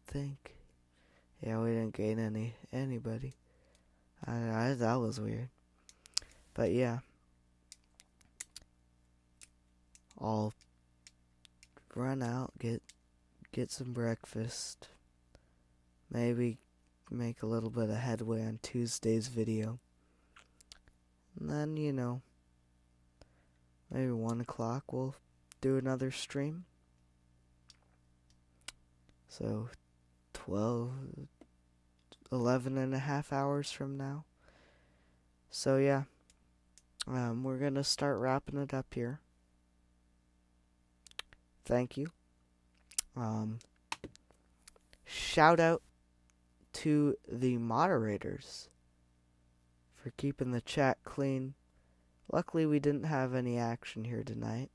think. Yeah, we didn't gain anybody. That was weird. But yeah, I'll run out, get some breakfast, maybe make a little bit of headway on Tuesday's video, and then, maybe 1 o'clock we'll do another stream. So 11 and a half hours from now. So yeah, we're gonna start wrapping it up here. Thank you. Shout out to the moderators for keeping the chat clean. Luckily, we didn't have any action here tonight.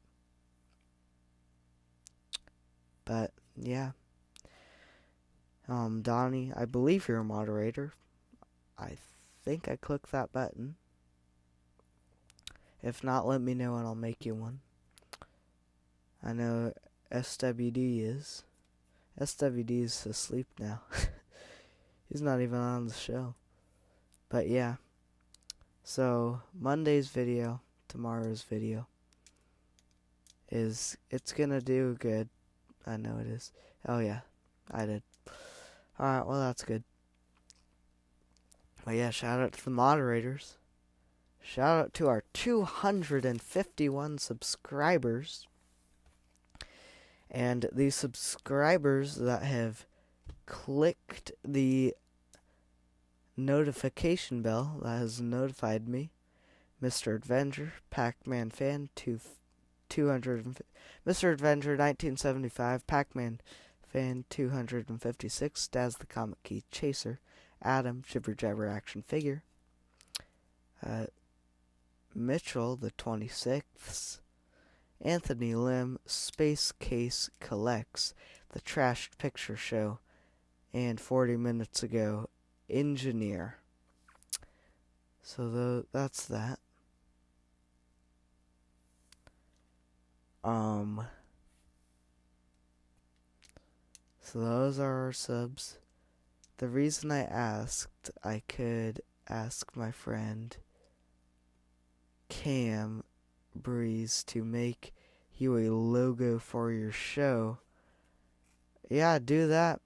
But, yeah. Donnie, I believe you're a moderator. I think I clicked that button. If not, let me know and I'll make you one. I know SWD is. SWD is asleep now. He's not even on the show. But yeah. So Monday's video, tomorrow's video it's gonna do good. I know it is. Oh yeah, I did. Alright, well that's good. But yeah, shout out to the moderators. Shout out to our 251 subscribers. And these subscribers that have clicked the notification bell that has notified me: Mr. Adventure, Pac-Man Fan, 200, Mr. Adventure 1975, Pac-Man Fan 256, Daz the Comic Key Chaser, Adam, Jibber Jabber Action Figure, Mitchell the 26th, Anthony Lim, Space Case Collects, The Trashed Picture Show, and 40 minutes ago, Engineer. So that's that. So those are our subs. The reason I asked, I could ask my friend Cam Breeze to make you a logo for your show. Yeah, do that.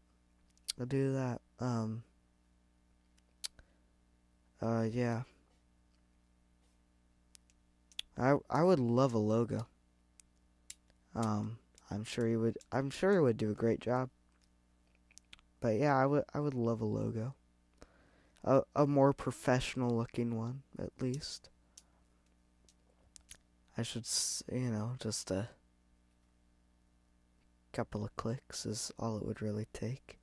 I'll do that. Yeah. I would love a logo. I'm sure he would do a great job. But yeah, I would love a logo. A more professional looking one, at least. I should, just a couple of clicks is all it would really take.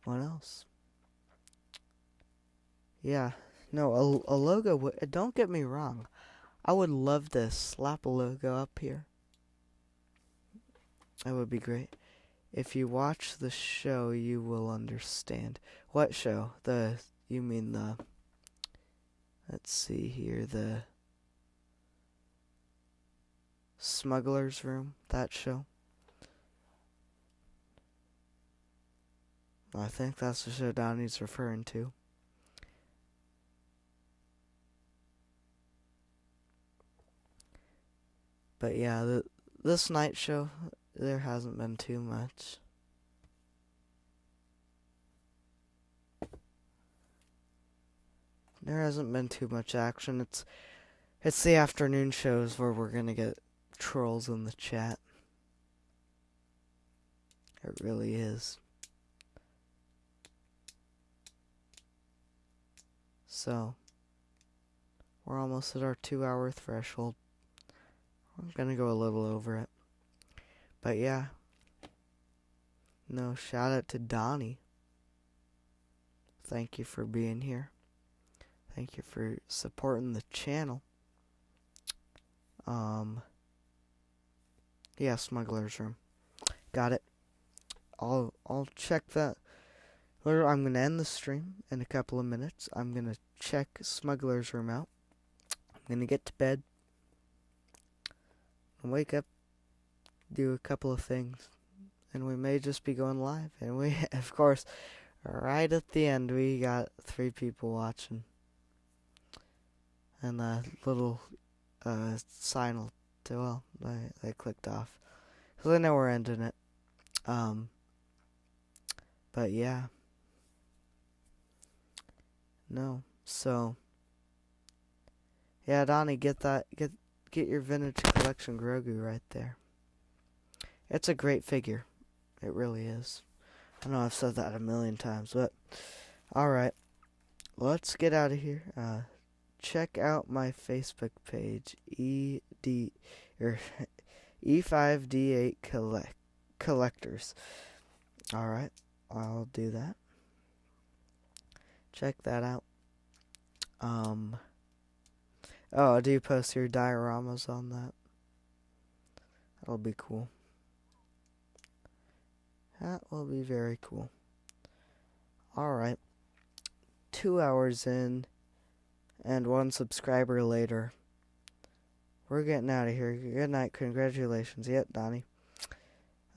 What else? Yeah, no, a logo, don't get me wrong. I would love to slap a logo up here. That would be great. If you watch the show, you will understand. What show? You mean the, let's see here, the Smuggler's Room, that show? I think that's the show Donnie's referring to. But yeah, this night show, there hasn't been too much. There hasn't been too much action. It's the afternoon shows where we're gonna get trolls in the chat. It really is. So, we're almost at our 2-hour threshold. I'm gonna go a little over it. But yeah. No, shout out to Donnie. Thank you for being here. Thank you for supporting the channel. Yeah, Smuggler's Room. Got it. I'll check that. I'm gonna end the stream in a couple of minutes. I'm gonna check Smuggler's Room out. I'm gonna get to bed. Wake up, do a couple of things, and we may just be going live. And we, of course, right at the end, we got 3 people watching. And a little sign will do, well, they clicked off. Because I know we're ending it. But yeah. No. So, yeah, Donnie, get your vintage collection Grogu right there. It's a great figure. It really is. I know I've said that a million times, but alright. Let's get out of here. Check out my Facebook page, E5D8 Collectors. Alright, I'll do that. Check that out. Oh, do you post your dioramas on that? That'll be cool. That will be very cool. Alright. 2 hours in and 1 subscriber later. We're getting out of here. Good night. Congratulations. Yep, Donnie.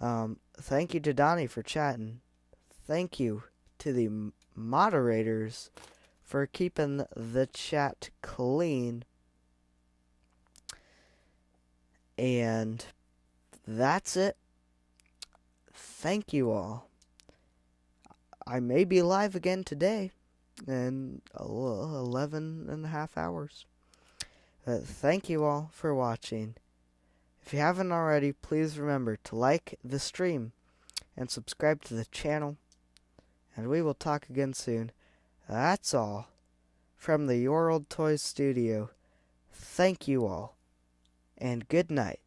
Thank you to Donnie for chatting. thank you to the moderators for keeping the chat clean. And that's it. Thank you all. I may be live again today in 11 and a half hours. Thank you all for watching. If you haven't already, please remember to like the stream and subscribe to the channel. And we will talk again soon. That's all from the Your Old Toys studio. Thank you all, and good night.